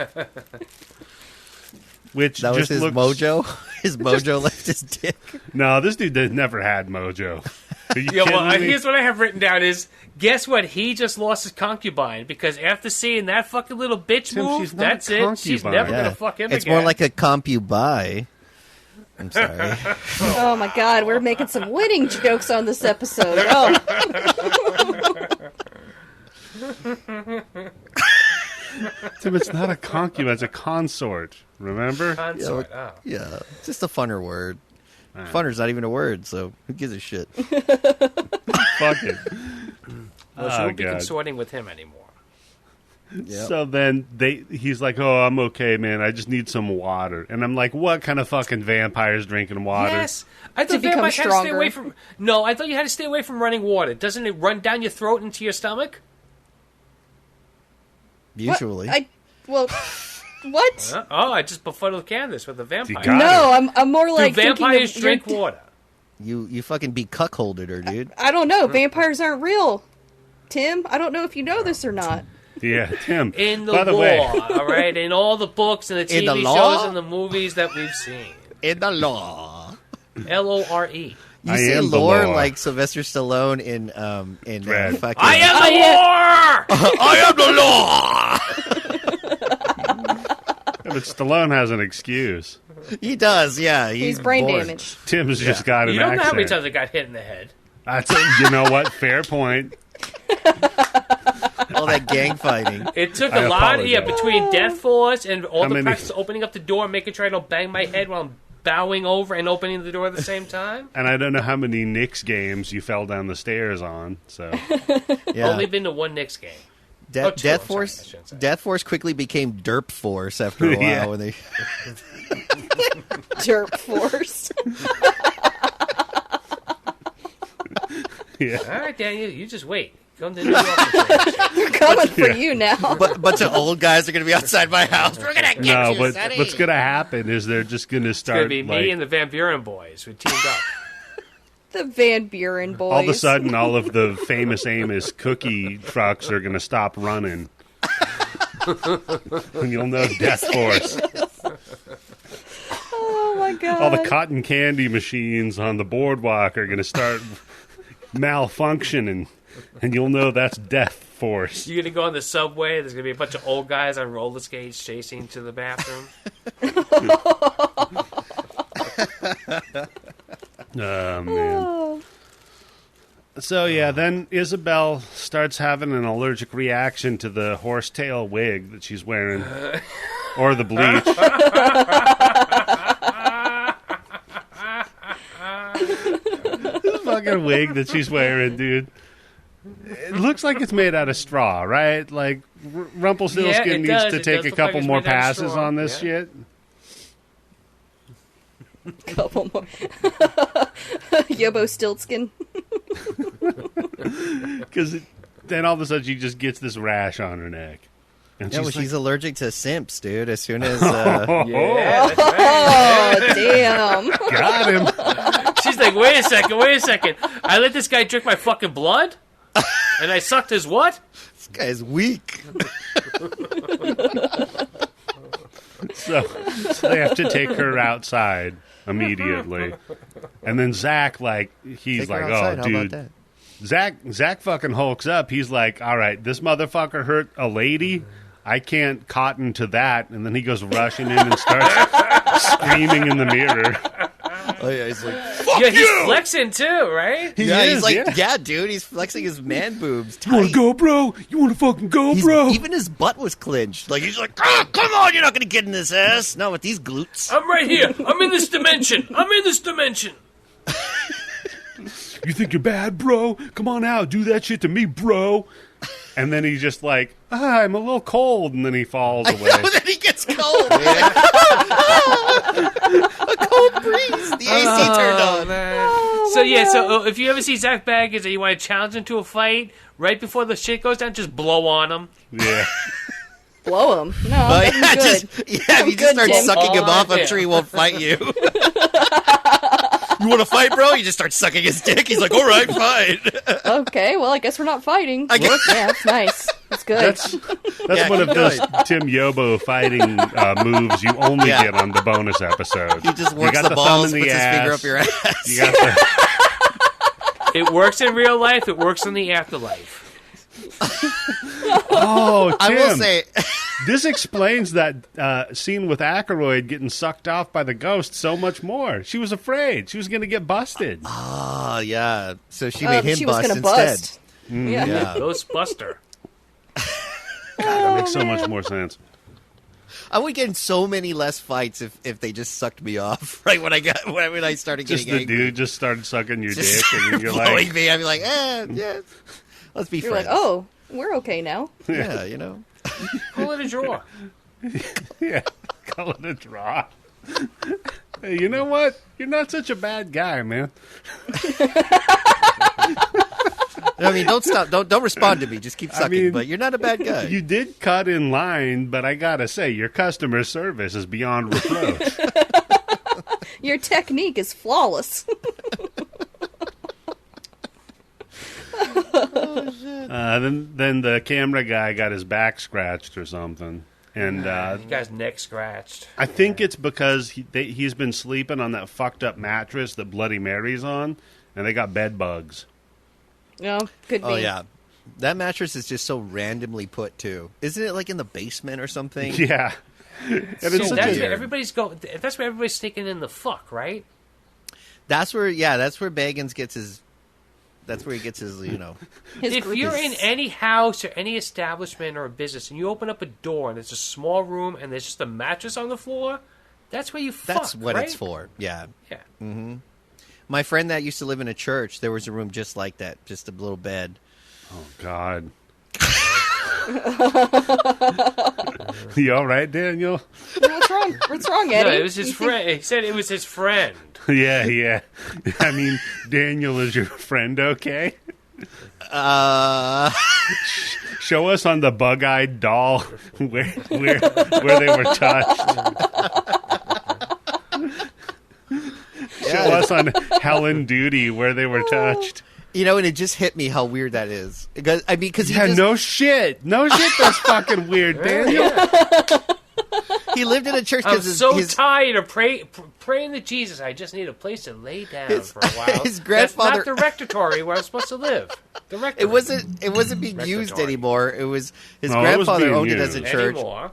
Which that was just his mojo. His mojo left his dick. No, this dude never had mojo. Here's what I have written down is, guess what? He just lost his concubine because after seeing that fucking little bitch move, that's it. She's never going to fuck him again. It's more like a concubi. I'm sorry. Oh my god, we're making some winning jokes on this episode. Oh. Tim, it's not a concubine, it's a consort. Remember? Consort. Yeah, it's just a funner word. Funner's not even a word, so who gives a shit? Fuck it. Well, she won't be consorting with him anymore. Yep. So then he's like, "Oh, I'm okay, man. I just need some water." And I'm like, "What kind of fucking vampires drinking water?" Yes, I thought vampires had to stay away from. No, I thought you had to stay away from running water. Doesn't it run down your throat into your stomach? Usually. What? I just befuddled Candice with a vampire. No, I'm more like vampires drink water. You fucking be cuckolded her, dude. I don't know. Vampires aren't real, Tim. I don't know if you know this or not. Yeah, Tim. In the law, all right? In all the books and the TV shows and the movies that we've seen. In the law. Lore. You say lore like Sylvester Stallone in fucking... I am the law! I am the law! Yeah, but Stallone has an excuse. He does, yeah. He's brain damaged. Tim's just got an accent. You don't know how many times I got hit in the head. You know what? Fair point. All that gang fighting. It took a lot, between Death Force and all the practice opening up the door, making sure I don't bang my head while I'm bowing over and opening the door at the same time. And I don't know how many Knicks games you fell down the stairs on. So only been to one Knicks game. Death Force quickly became Derp Force after a while. When they Derp Force. Yeah. All right, Daniel, you just wait. Come to New York. We're coming for you now. Bunch of old guys are going to be outside my house. We're going to get you, but sonny. What's going to happen is they're just going to start. It's going to be me and the Van Buren boys. We teamed up. The Van Buren boys. All of a sudden, all of the famous Amos cookie trucks are going to stop running. And you'll know Death Force. Oh, my God. All the cotton candy machines on the boardwalk are going to start malfunctioning. And you'll know that's Death Force. You're going to go on the subway. There's going to be a bunch of old guys on roller skates chasing to the bathroom. Oh, man. So, yeah, then Isabel starts having an allergic reaction to the horsetail wig that she's wearing. Or the bleach. This fucking wig that she's wearing, dude. It looks like it's made out of straw, right? Like, Rumpelstiltskin needs to take a couple more passes on this shit. Couple more. Yobo Stiltskin. Because then all of a sudden she just gets this rash on her neck. And Yeah, well, like, she's allergic to simps, dude. As soon as Yeah, that's right. Oh, damn. got him. She's like, wait a second. I let this guy drink my fucking blood? And I sucked his what? this guy's weak. So they have to take her outside immediately. And then Zach, like, he's Take her like, outside. oh, How dude. about that? Zach fucking hulks up. He's like, all right, this motherfucker hurt a lady. I can't cotton to that. And then he goes rushing in and starts screaming in the mirror. Oh yeah, he's like, Yeah, he's flexing too, right? he's like, yeah. yeah, dude, he's flexing his man boobs. You want Tight. to go, bro? You want to fucking go, He's- bro? Even his butt was clenched. Like he's like, oh, come on, you're not gonna get in this ass. Not with these glutes. I'm right here. I'm in this dimension. You think you're bad, bro? Come on out. Do that shit to me, bro. And then he's just like, I'm a little cold. And then he falls away. And then he gets cold. A cold breeze. The AC turned on. So if you ever see Zach Baggins and you want to challenge him to a fight, right before the shit goes down, just blow on him. Yeah. Blow him. No, Oh, that's yeah, good. if you just good, start Tim. sucking him All off, right, I'm sure he won't fight you. You want to fight, bro? You just start sucking his dick. He's like, all right, fine. Okay, well, I guess we're not fighting. I guess- Yeah, that's nice. That's good. That's Yeah, one of keep those going. Tim Yobo fighting moves you only Yeah. get on the bonus episode. He just You works got the thumb balls, in puts the his finger ass. up your ass. You got the, It works in real life. It works in the afterlife. oh, Tim. I will say, This explains that scene with Aykroyd getting sucked off by the ghost so much more. She was afraid. She was going to get busted. oh, yeah. So she made him she was bust gonna instead. bust. Yeah. Yeah. Ghostbuster. That makes so much more sense. I would get in so many less fights if they just sucked me off. Right when I started Just getting the angry. dude just started sucking your Just dick, and started you're blowing like, me. I'd be like, yeah, let's be You're friends. like, oh, we're okay now. yeah, you know. Pull it a drawer. yeah, call it a draw. Hey, you know what? You're not such a bad guy, man. I mean, don't stop. Don't respond to me. Just keep sucking. mean, but you're not a bad guy. You did cut in line, but I gotta say, your customer service is beyond reproach. Your technique is flawless. Then the camera guy got his back scratched or something, and You guy's neck scratched. I think it's because he's been sleeping on that fucked up mattress that Bloody Mary's on, and they got bed bugs. No, could be. Oh yeah, that mattress is just so randomly put too. Isn't it like in the basement or something? Yeah, and So it's such that's a, where everybody's going. That's where everybody's sneaking in the fuck, right? That's where Baggins gets his. That's where he gets his. You know. His If group you're is- in any house or any establishment or a business and you open up a door and there's a small room and there's just a mattress on the floor, that's where you fuck. That's what right? it's for. Yeah. Yeah. My friend that used to live in a church, there was a room just like that, just a little bed. oh God. You all right, Daniel? What's wrong? What's wrong, Eddie? No, it was his friend. He said it was his friend. Yeah. I mean, Daniel, is your friend okay? Show us on the bug-eyed doll where they were touched. Show us on Helen Duty where they were touched. You know, and it just hit me how weird that is. Because Yeah, no shit. That's fucking weird, Daniel. he lived in a church I'm because so tired of praying to Jesus. I just need a place to lay down for a while. his grandfather- That's not the rectory where I'm supposed to live. The rectory. it wasn't being used Rectatory. anymore. It was his No, it was grandfather being owned it as a used. church, Anymore.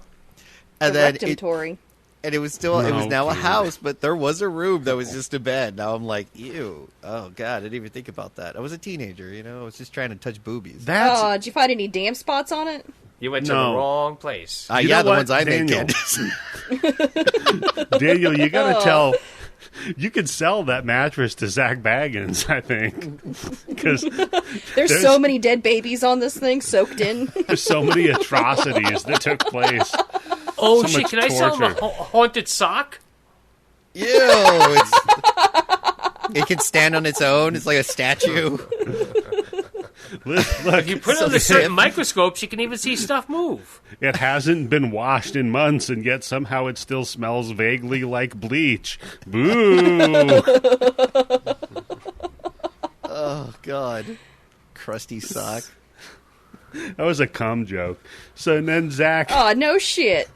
and The then rectum-tory. and it was still it was No, now a dude. house, but there was a room that was just a bed. Now I'm like, ew, oh god, I didn't even think about that. I was a teenager, you know, I was just trying to touch boobies. That's Oh, did you find any damp spots on it? You went to No. the wrong place. You yeah, know the what, ones I made, Daniel? Candice. Daniel, you gotta tell. You could sell that mattress to Zach Baggins, I think, because There's so many dead babies on this thing soaked in. there's so many atrocities that took place. Oh So shit! much Can I sell him a torture. haunted sock? It can stand on its own. It's like a statue. Look, If you put it under certain microscopes, you can even see stuff move. it hasn't been washed in months, and yet somehow it still smells vaguely like bleach. Boo! Oh, God. Crusty sock. That was a cum joke. So then Zach... Oh, no shit.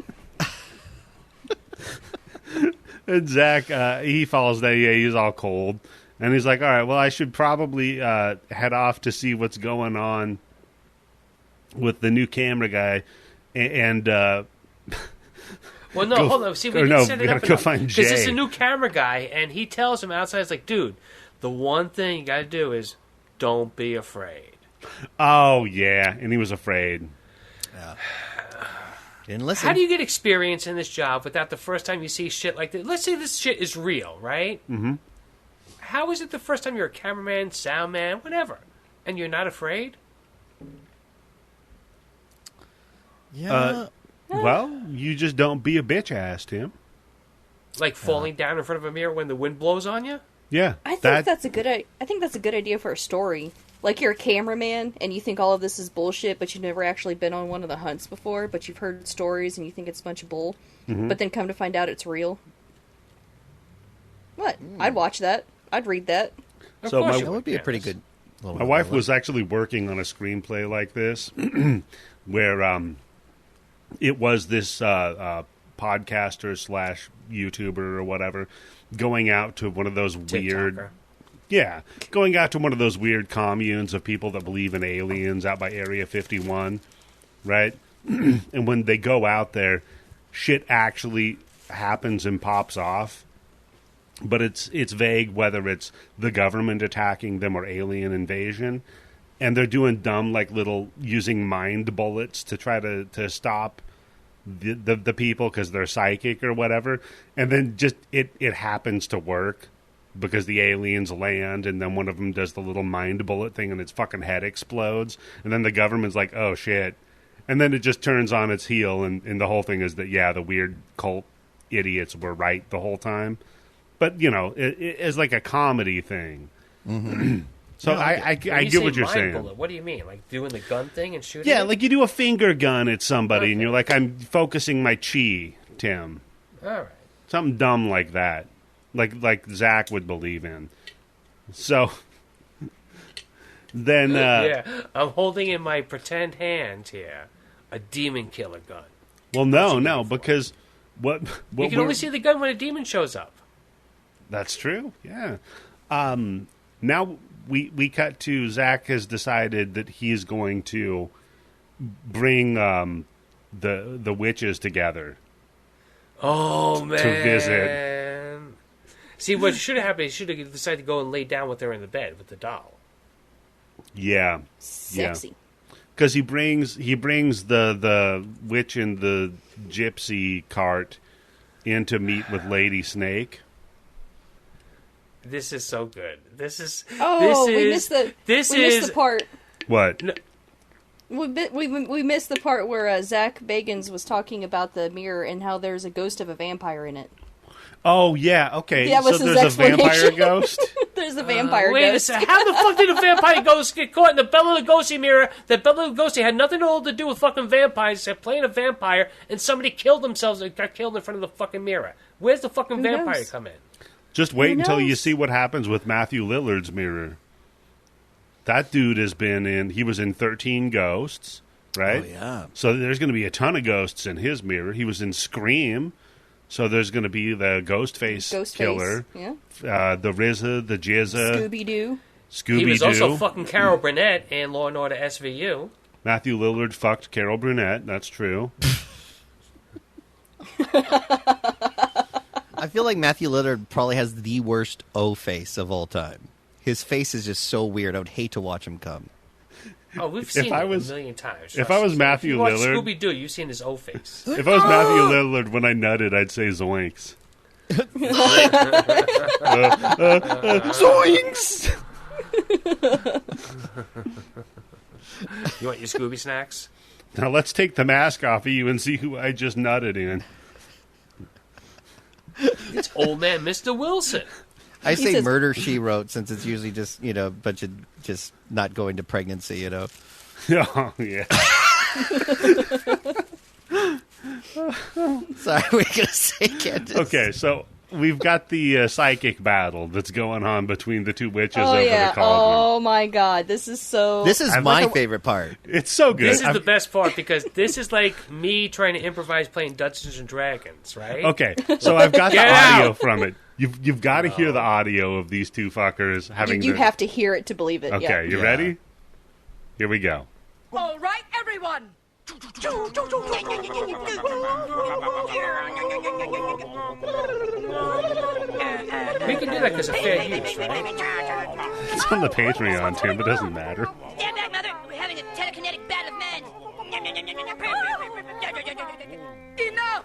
And Zach, he falls down. Yeah, he's all cold. And he's like, all right, well, I should probably head off to see what's going on with the new camera guy. And Well, no, hold on. See, we didn't set it up go find Jay. because it's a new camera guy, and he tells him outside, it's like, dude, the one thing you got to do is don't be afraid. Oh, yeah. And he was afraid. Yeah. Didn't listen. How do you get experience in this job without the first time you see shit like this? Let's say this shit is real, right? Mm-hmm. How is it the first time you're a cameraman, sound man, whatever, and you're not afraid? Yeah. Well, you just don't be a bitch ass, Tim. Like falling down in front of a mirror when the wind blows on you? Yeah. I think that's a good idea for a story. Like you're a cameraman and you think all of this is bullshit, but you've never actually been on one of the hunts before, but you've heard stories and you think it's a bunch of bull, but then come to find out it's real. What? I'd watch that. I'd read that. Of So course my- you That would be a pretty good little My wife novella. was actually working on a screenplay like this, where it was this podcaster slash YouTuber or whatever going out to one of those weird, TikToker. yeah, going out to one of those weird communes of people that believe in aliens out by Area 51, right? And when they go out there, shit actually happens and pops off. But it's vague whether it's the government attacking them or alien invasion. And they're doing dumb, like, little, using mind bullets to try to stop the people because they're psychic or whatever. And then just, it happens to work because the aliens land and then one of them does the little mind bullet thing and its fucking head explodes. And then the government's like, oh, shit. And then it just turns on its heel and the whole thing is that, yeah, the weird cult idiots were right the whole time. But, you know, it's like a comedy thing. Mm-hmm. So I get what you're saying. Bullet, what do you mean? Like doing the gun thing and shooting? Yeah, it? like you do a finger gun at somebody and you're like, I'm focusing my chi, Tim. All right. Something dumb like that. Like Zach would believe in. So then... yeah, I'm holding in my pretend hand here a demon killer gun. Well, no, because what You can only see the gun when a demon shows up. That's true. Yeah. Now we cut to Zach has decided that he's going to bring the witches together. Oh man! To visit. See, what should have happened? He should have decided to go and lay down with her in the bed with the doll. Yeah. Sexy. Because he brings the witch in the gypsy cart in to meet with Lady Snake. This is so good. This is. Oh, this we is, missed the part. What? No, We missed the part where Zach Baggins was talking about the mirror and how there's a ghost of a vampire in it. Oh, yeah, okay. That was so his there's a vampire explanation. ghost? There's a vampire wait ghost. a second. How the fuck did a vampire ghost get caught in the Bela Lugosi mirror? That Bela Lugosi had nothing at all to do with fucking vampires, except playing a vampire, and somebody killed themselves and got killed in front of the fucking mirror. Where's the fucking Who vampire knows? come in? Just wait Who until you knows? see what happens with Matthew Lillard's mirror. That dude he was in 13 Ghosts, right? Oh, yeah. So there's going to be a ton of ghosts in his mirror. He was in Scream, so there's going to be the Ghostface killer. Yeah. The RZA, the Jizza, Scooby-Doo. He was also Scooby-Doo. fucking Carol Burnett in Law and Order SVU. Matthew Lillard fucked Carol Burnett, that's true. I feel like Matthew Lillard probably has the worst O face of all time. His face is just so weird. I would hate to watch him come. Oh, we've seen I it was- a million times. if I was Matthew if you watch Lillard- Scooby-Doo, you've seen his O-face. If I was Matthew Lillard, when I nutted, I'd say zoinks. Zoinks! You want your Scooby snacks? Now let's take the mask off of you and see who I just nutted in. It's old man Mr. Wilson. I say says- Murder, She Wrote, since it's usually just, a bunch of just not going to pregnancy, Oh, yeah. Sorry, we're going to say Candice. Okay, so we've got the psychic battle that's going on between the two witches Oh over yeah. the cauldron. Oh my god. This is so. This is I'd my like a- favorite part. It's so good. This is the best part because this is like me trying to improvise playing Dungeons and Dragons, right? Okay, so I've got the Get audio out! from it. You've got to hear the audio of these two fuckers having. You their- have to hear it to believe it. Okay, Yeah. you Yeah. ready? Here we go. All right, everyone. We can do that because of fair use, right? It's on the Patreon, Tim, but it doesn't matter. Stand back, Mother. We're having a telekinetic battle of men. Enough.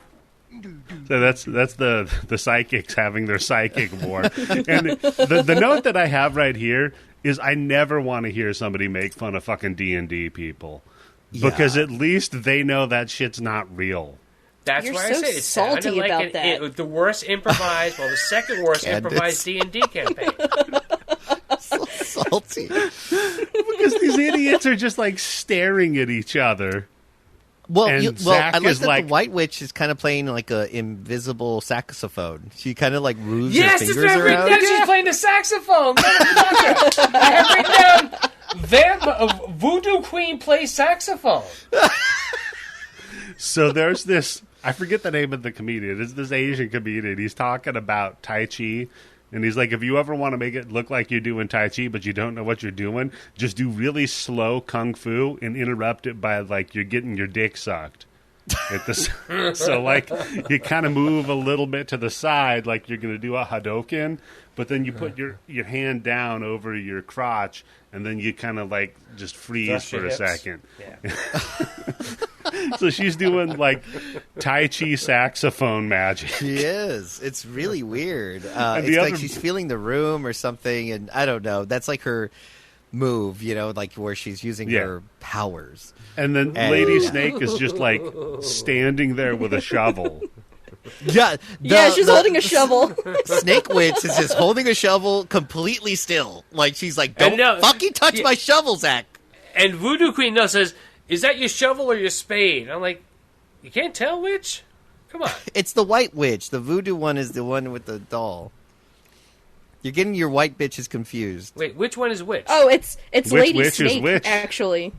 So that's the psychics having their psychic war. And the note that I have right here is I never want to hear somebody make fun of fucking D&D people. Because Yeah. at least they know that shit's not real. That's You're why I so say it sounded salty like about that. the worst improvised, well, the second worst Candice. improvised D&D campaign. So salty. Because these idiots are just like staring at each other. Well, And Zach I like is that like- the White Witch is kind of playing like a invisible saxophone. She kind of like moves Yes, her it's fingers been written around. down. She's playing the saxophone. I have written down Voodoo Queen plays saxophone. So there's this, I forget the name of the comedian. It's this Asian comedian. He's talking about Tai Chi. And he's like, if you ever want to make it look like you're doing Tai Chi, but you don't know what you're doing, just do really slow Kung Fu and interrupt it by, like, you're getting your dick sucked. So, like, you kind of move a little bit to the side like you're going to do a Hadoken, but then you put your hand down over your crotch, and then you kind of, like, just freeze Thrust your for a hips. second. Yeah. So she's doing, like, Tai Chi saxophone magic. She is. It's really weird. And It's the like other- she's feeling the room or something, and I don't know. That's like her move, like where she's using Yeah. her powers. And then And- Lady Snake is just, like, standing there with a shovel. Yeah, Yeah, she's holding a shovel. Snake Witch is just holding a shovel completely still. Like she's like, And don't no- fucking touch yeah. my shovel, Zach. And Voodoo Queen now says, is that your shovel or your spade? I'm like, you can't tell which? Come on. It's the White Witch. The voodoo one is the one with the doll. You're getting your white bitches confused. Wait, which one is which? Oh, it's Which Lady witch is Snake, which? actually.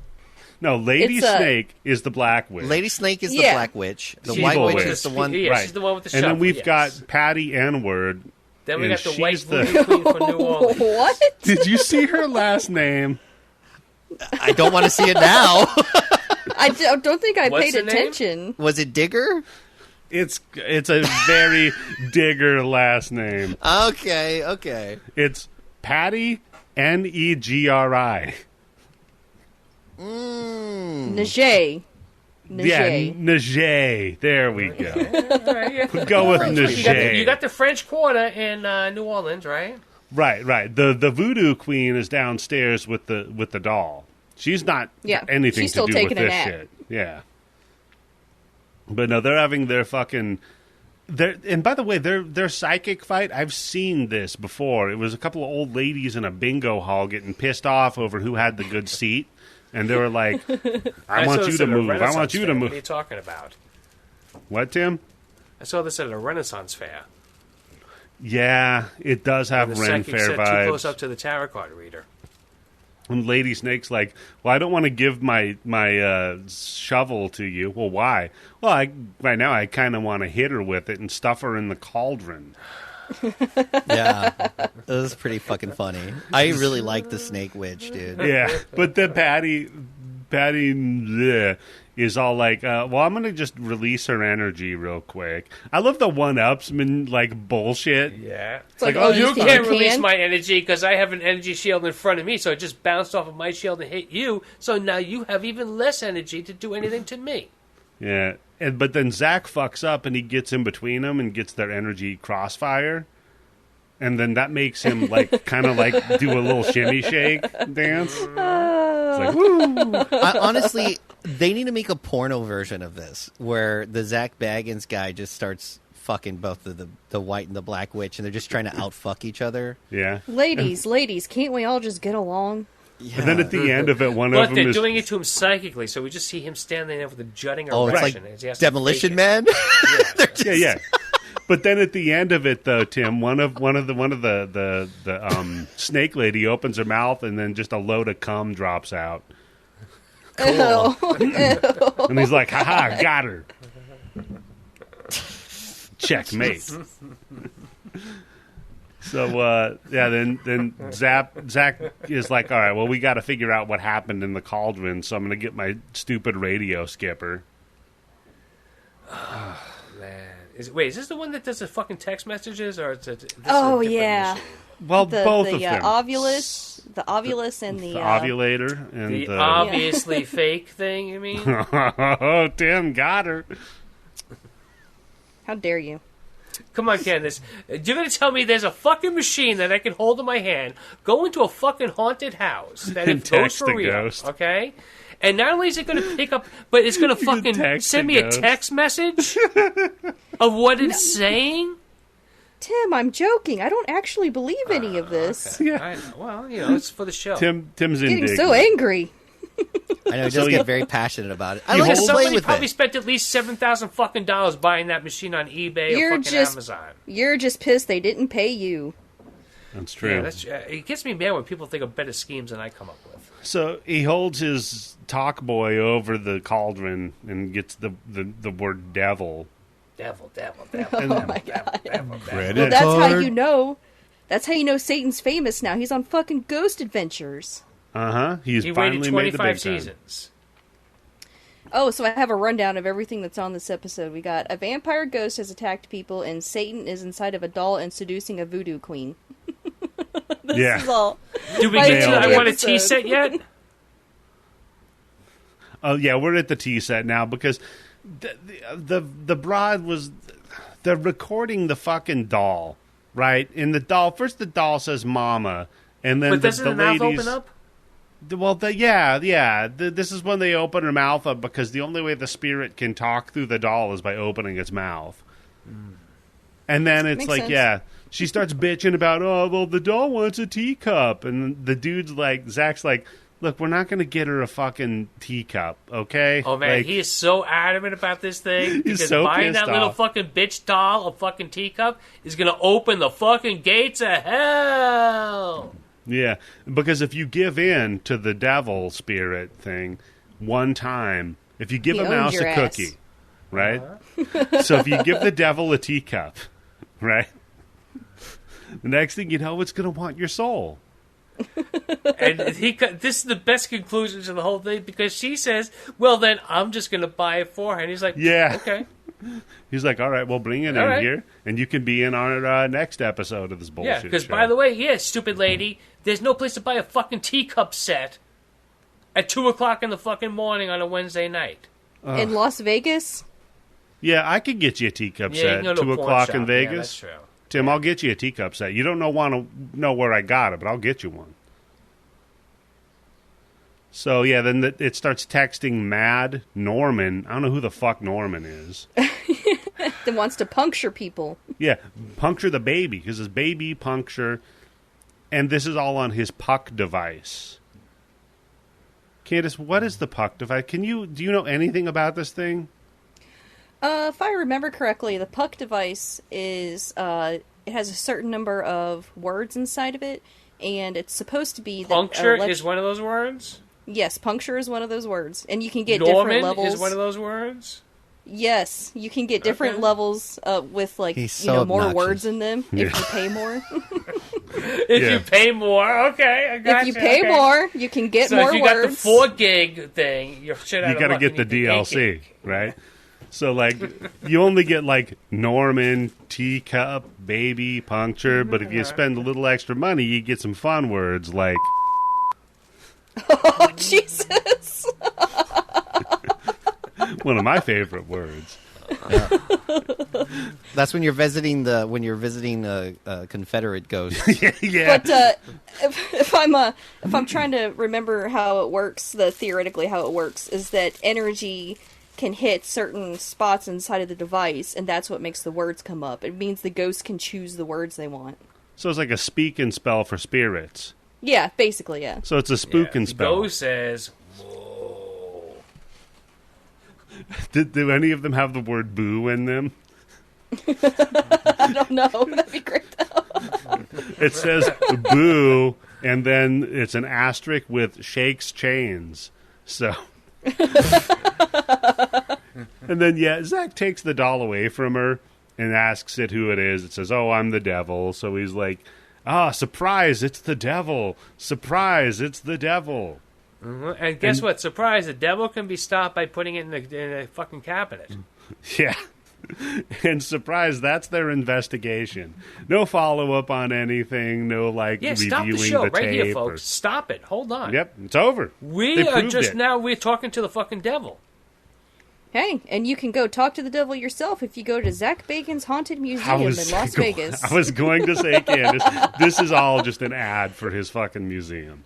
No, Lady It's, Snake is the black witch. Lady Snake is the Yeah. black witch. The She's white evil witch witch. is the one. Yeah, right. she's the one with the And shovel. then we've yes. got Patty N-word. Then we and got the white she's the- Voodoo Queen from New Orleans. What? Did you see her last name? I don't want to see it now. Don't think I What's paid the name? attention. Was it Digger? It's a very Digger last name. Okay. It's Patty Negri. Najee. Yeah, Najee. There we go. Go with Najee. You got the French Quarter in New Orleans, right? Right. The Voodoo Queen is downstairs with the doll. She's not Yeah, anything she's to still do with taking a this nap. shit. Yeah. But no, they're having their fucking. And by the way, their psychic fight. I've seen this before. It was a couple of old ladies in a bingo hall getting pissed off over who had the good seat, and they were like, "I want saw you this to at a move. I Renaissance want you to fair. What are move." you talking about? What, Tim? I saw this at a Renaissance fair. Yeah, it does have The Ren psychic Fair sat too close vibes. up to the tarot card reader. And Lady Snake's like, well, I don't want to give my shovel to you. Well, why? Well, right now I kind of want to hit her with it and stuff her in the cauldron. Yeah, it was pretty fucking funny. I really like the Snake Witch, dude. Yeah, but then Patty bleh, is all like, well, I'm going to just release her energy real quick. I love the one-upsman, like, bullshit. Yeah. It's like, Like, oh, You think can't you release can? my energy because I have an energy shield in front of me, so it just bounced off of my shield and hit you. So now you have even less energy to do anything to me. Yeah, but then Zach fucks up and he gets in between them and gets their energy crossfire. And then that makes him, like, kind of, like, do a little shimmy shake dance. It's like, woo! Honestly, they need to make a porno version of this where the Zach Baggins guy just starts fucking both the white and the black witch, and they're just trying to outfuck each other. Yeah. Ladies, can't we all just get along? Yeah. And then at the end of it, one But of them they're is... doing it to him psychically, so we just see him standing there with a jutting Oh, it's erection. like as he has to Demolition fake it. Man. Yeah. But then at the end of it, though, Tim, one of the snake lady opens her mouth, and then just a load of cum drops out. Cool. And he's like, "Ha, got her." Checkmate. So then Zach is like, "All right, well, we got to figure out what happened in the cauldron, so I'm going to get my stupid radio skipper." Man. Is this the one that does the fucking text messages, or is it? This Oh, is a different yeah. machine? Well, both of them. The ovulus and the... The ovulator and The the... obviously fake thing, you mean? Oh, Tim got her. How dare you? Come on, Candice. You're going to tell me there's a fucking machine that I can hold in my hand, go into a fucking haunted house, that And it goes text for the real, ghost. okay? And not only is it going to pick up, but it's going to fucking text send the me a ghost. text message of what it's saying? Tim, I'm joking. I don't actually believe any of this. Okay. I know. Well, it's for the show. Tim's Getting indignant. so angry. I know, he So does he- get very passionate about it. I He like to holds- play Somebody with probably it. spent at least $7,000 fucking dollars buying that machine on eBay or You're fucking just- Amazon. You're just pissed they didn't pay you. That's true. Yeah, it gets me mad when people think of better schemes than I come up with. So he holds his talk boy over the cauldron and gets the word devil. Devil. Oh my god. Credit Well, that's how card. you know. That's how you know Satan's famous now. He's on fucking Ghost Adventures. He's He finally waited made the 25 big time. seasons. Oh, so I have a rundown of everything that's on this episode. We got a vampire ghost has attacked people, and Satan is inside of a doll and seducing a voodoo queen. This Yeah. is all. Did we By get to the end of I the Want a episode. Tea set yet? Oh yeah, we're at the tea set now because the broad was they're recording the fucking doll, right? And the doll says "mama," and then But doesn't the the mouth ladies, open up? Well, this is when they open her mouth up because the only way the spirit can talk through the doll is by opening its mouth. And then it's Makes like, sense. she starts bitching about, oh, well, the doll wants a teacup. And the dude's like, Zach's like, look, we're not going to get her a fucking teacup, okay? Oh man, Like, he is so adamant about this thing because so buying pissed that little off. fucking bitch doll a fucking teacup is gonna open the fucking gates of hell. Yeah, because if you give in to the devil spirit thing one time, if you give He a owns mouse your a ass. cookie, right? So if you give the devil a teacup, right? The next thing you know, it's going to want your soul. And this is the best conclusion to the whole thing because she says, "Well, then I'm just gonna buy it for her," and he's like, Yeah. okay." He's like, all right, well, bring it All in right. here, and you can be in our next episode of this bullshit Yeah, because show. by the way, stupid lady, there's no place to buy a fucking teacup set at 2:00 in the fucking morning on a Wednesday night. In Las Vegas? Yeah, I could get you a teacup Yeah, you set, can go to a 2 pawn o'clock shop. in Yeah, Vegas. that's true. Tim, I'll get you a teacup set. You don't want to know where I got it, but I'll get you one. So, yeah, then it starts texting Mad Norman. I don't know who the fuck Norman is. That wants to puncture people. Yeah, puncture the baby, because his baby puncture, and this is all on his puck device. Candice, what is the puck device? Do you know anything about this thing? If I remember correctly, the puck device is, it has a certain number of words inside of it, and it's supposed to be... Puncture is one of those words? Yes, puncture is one of those words. And you can get Norman different levels. is one of those words? Yes, you can get different levels with, like, He's so more obnoxious. words in them if you pay more. If Yeah. you pay more, okay, I got If you pay more, you can get so more if you words. got the 4 gig thing, you're shit out You of got to luck get and the you need DLC, 8 gig. right? So, like, you only get, like, Norman, teacup, baby, puncture, but if you spend a little extra money, you get some fun words like... Oh, Jesus! One of my favorite words. That's when you're visiting a Confederate ghost. Yeah. But if I'm trying to remember how it works, theoretically how it works is that energy can hit certain spots inside of the device, and that's what makes the words come up. It means the ghost can choose the words they want. So it's like a speak and spell for spirits. Yeah, basically, yeah. So it's a spook and spell. The ghost says, whoa. Do any of them have the word boo in them? I don't know. That'd be great, though. It says boo, and then it's an asterisk with shakes chains. So... And then, Zach takes the doll away from her and asks it who it is. It says, oh, I'm the devil. So he's like, surprise, it's the devil. Surprise, it's the devil. Mm-hmm. And guess what? Surprise, the devil can be stopped by putting it in a fucking cabinet. Yeah. And surprise, that's their investigation. No follow-up on anything. No, reviewing stop the show the right tape. here, folks. Stop it. Hold on. Yep, it's over. We're talking to the fucking devil. Hey, and you can go talk to the devil yourself if you go to Zach Baggins Haunted Museum in Las Vegas. I was going to say, Candice, this is all just an ad for his fucking museum.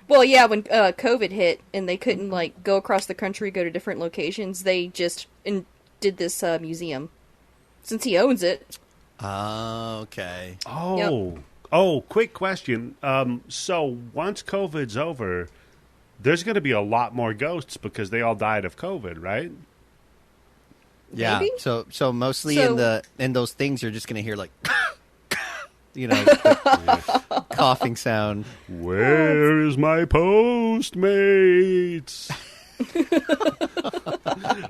Well, yeah, when COVID hit and they couldn't, go across the country, go to different locations, they just did this museum. Since he owns it. Oh, okay. Oh. Yep. Oh, quick question. So once COVID's over... There's going to be a lot more ghosts because they all died of COVID, right? Yeah. Maybe? So mostly in those things, you're just going to hear the coughing sound. Where is my Postmates?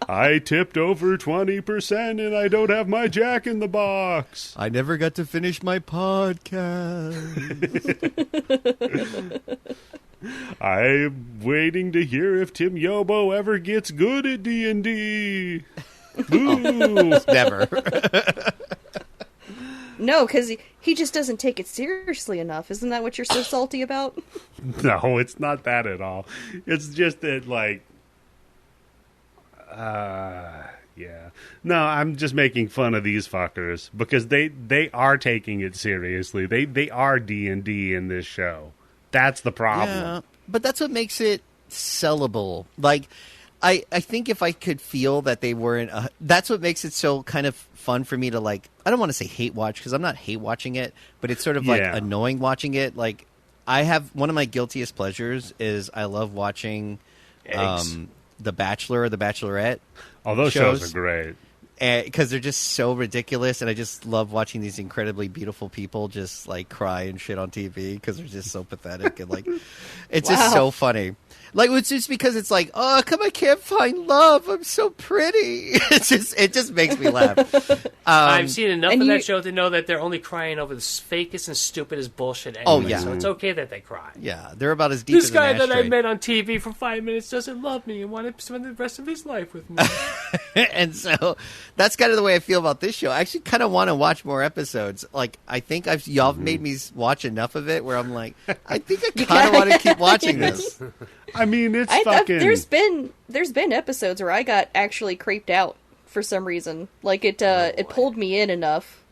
I tipped over 20% and I don't have my Jack in the Box. I never got to finish my podcast. I'm waiting to hear if Tim Yobo ever gets good at D&D. Never. No, because he just doesn't take it seriously enough. Isn't that what you're so salty about? No, it's not that at all. It's just that, yeah. No, I'm just making fun of these fuckers because they are taking it seriously. They are D&D in this show. That's the problem. Yeah, but that's what makes it sellable. I think if I could feel that they weren't... that's what makes it so kind of fun for me to, I don't want to say hate watch, because I'm not hate watching it, but it's sort of, annoying watching it. I have... One of my guiltiest pleasures is I love watching The Bachelor or The Bachelorette. Oh, those shows are great. Because they're just so ridiculous, and I just love watching these incredibly beautiful people just cry and shit on TV because they're just so pathetic and it's just so funny. It's just because it's oh, come, I can't find love. I'm so pretty. It just makes me laugh. I've seen enough of that show to know that they're only crying over the fakest and stupidest bullshit anyway. Oh, yeah. So it's okay that they cry. Yeah, they're about as deep this as guy an ashtray. that I met on TV for 5 minutes doesn't love me and wanted to spend the rest of his life with me. And so that's kind of the way I feel about this show. I actually kind of want to watch more episodes. I think y'all made me watch enough of it where I'm I think I kind of want to keep watching this. I mean, it's fucking... There's been episodes where I got actually creeped out for some reason. It pulled me in enough.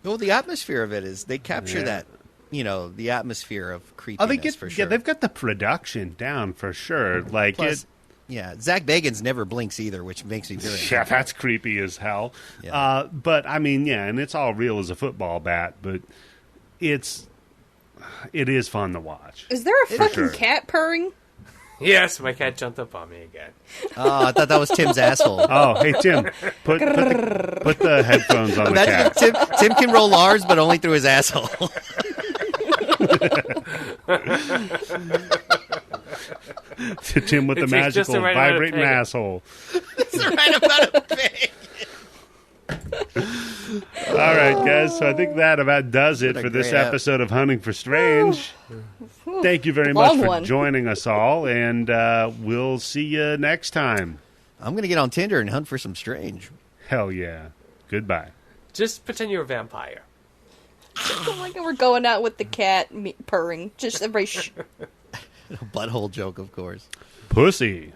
Well, the atmosphere of it is they capture that, the atmosphere of creepiness for sure. Yeah, they've got the production down for sure. Plus, Zach Baggins never blinks either, which makes me very happy. That's creepy as hell. Yeah. But I mean, and it's all real as a football bat, but it is fun to watch. Is there a fucking cat purring? Yes, my cat jumped up on me again. Oh, I thought that was Tim's asshole. Oh, hey, Tim, put the headphones on the cat. Tim can roll R's, but only through his asshole. Tim with the magical right vibrating asshole. It's the right amount of big. All right, guys. So I think that about does it for this episode of Hunting for Strange. Thank you very much for joining us all, and we'll see you next time. I'm going to get on Tinder and hunt for some strange. Hell yeah. Goodbye. Just pretend you're a vampire. Oh my God, we're going out with the cat purring. Just everybody Butthole joke, of course. Pussy.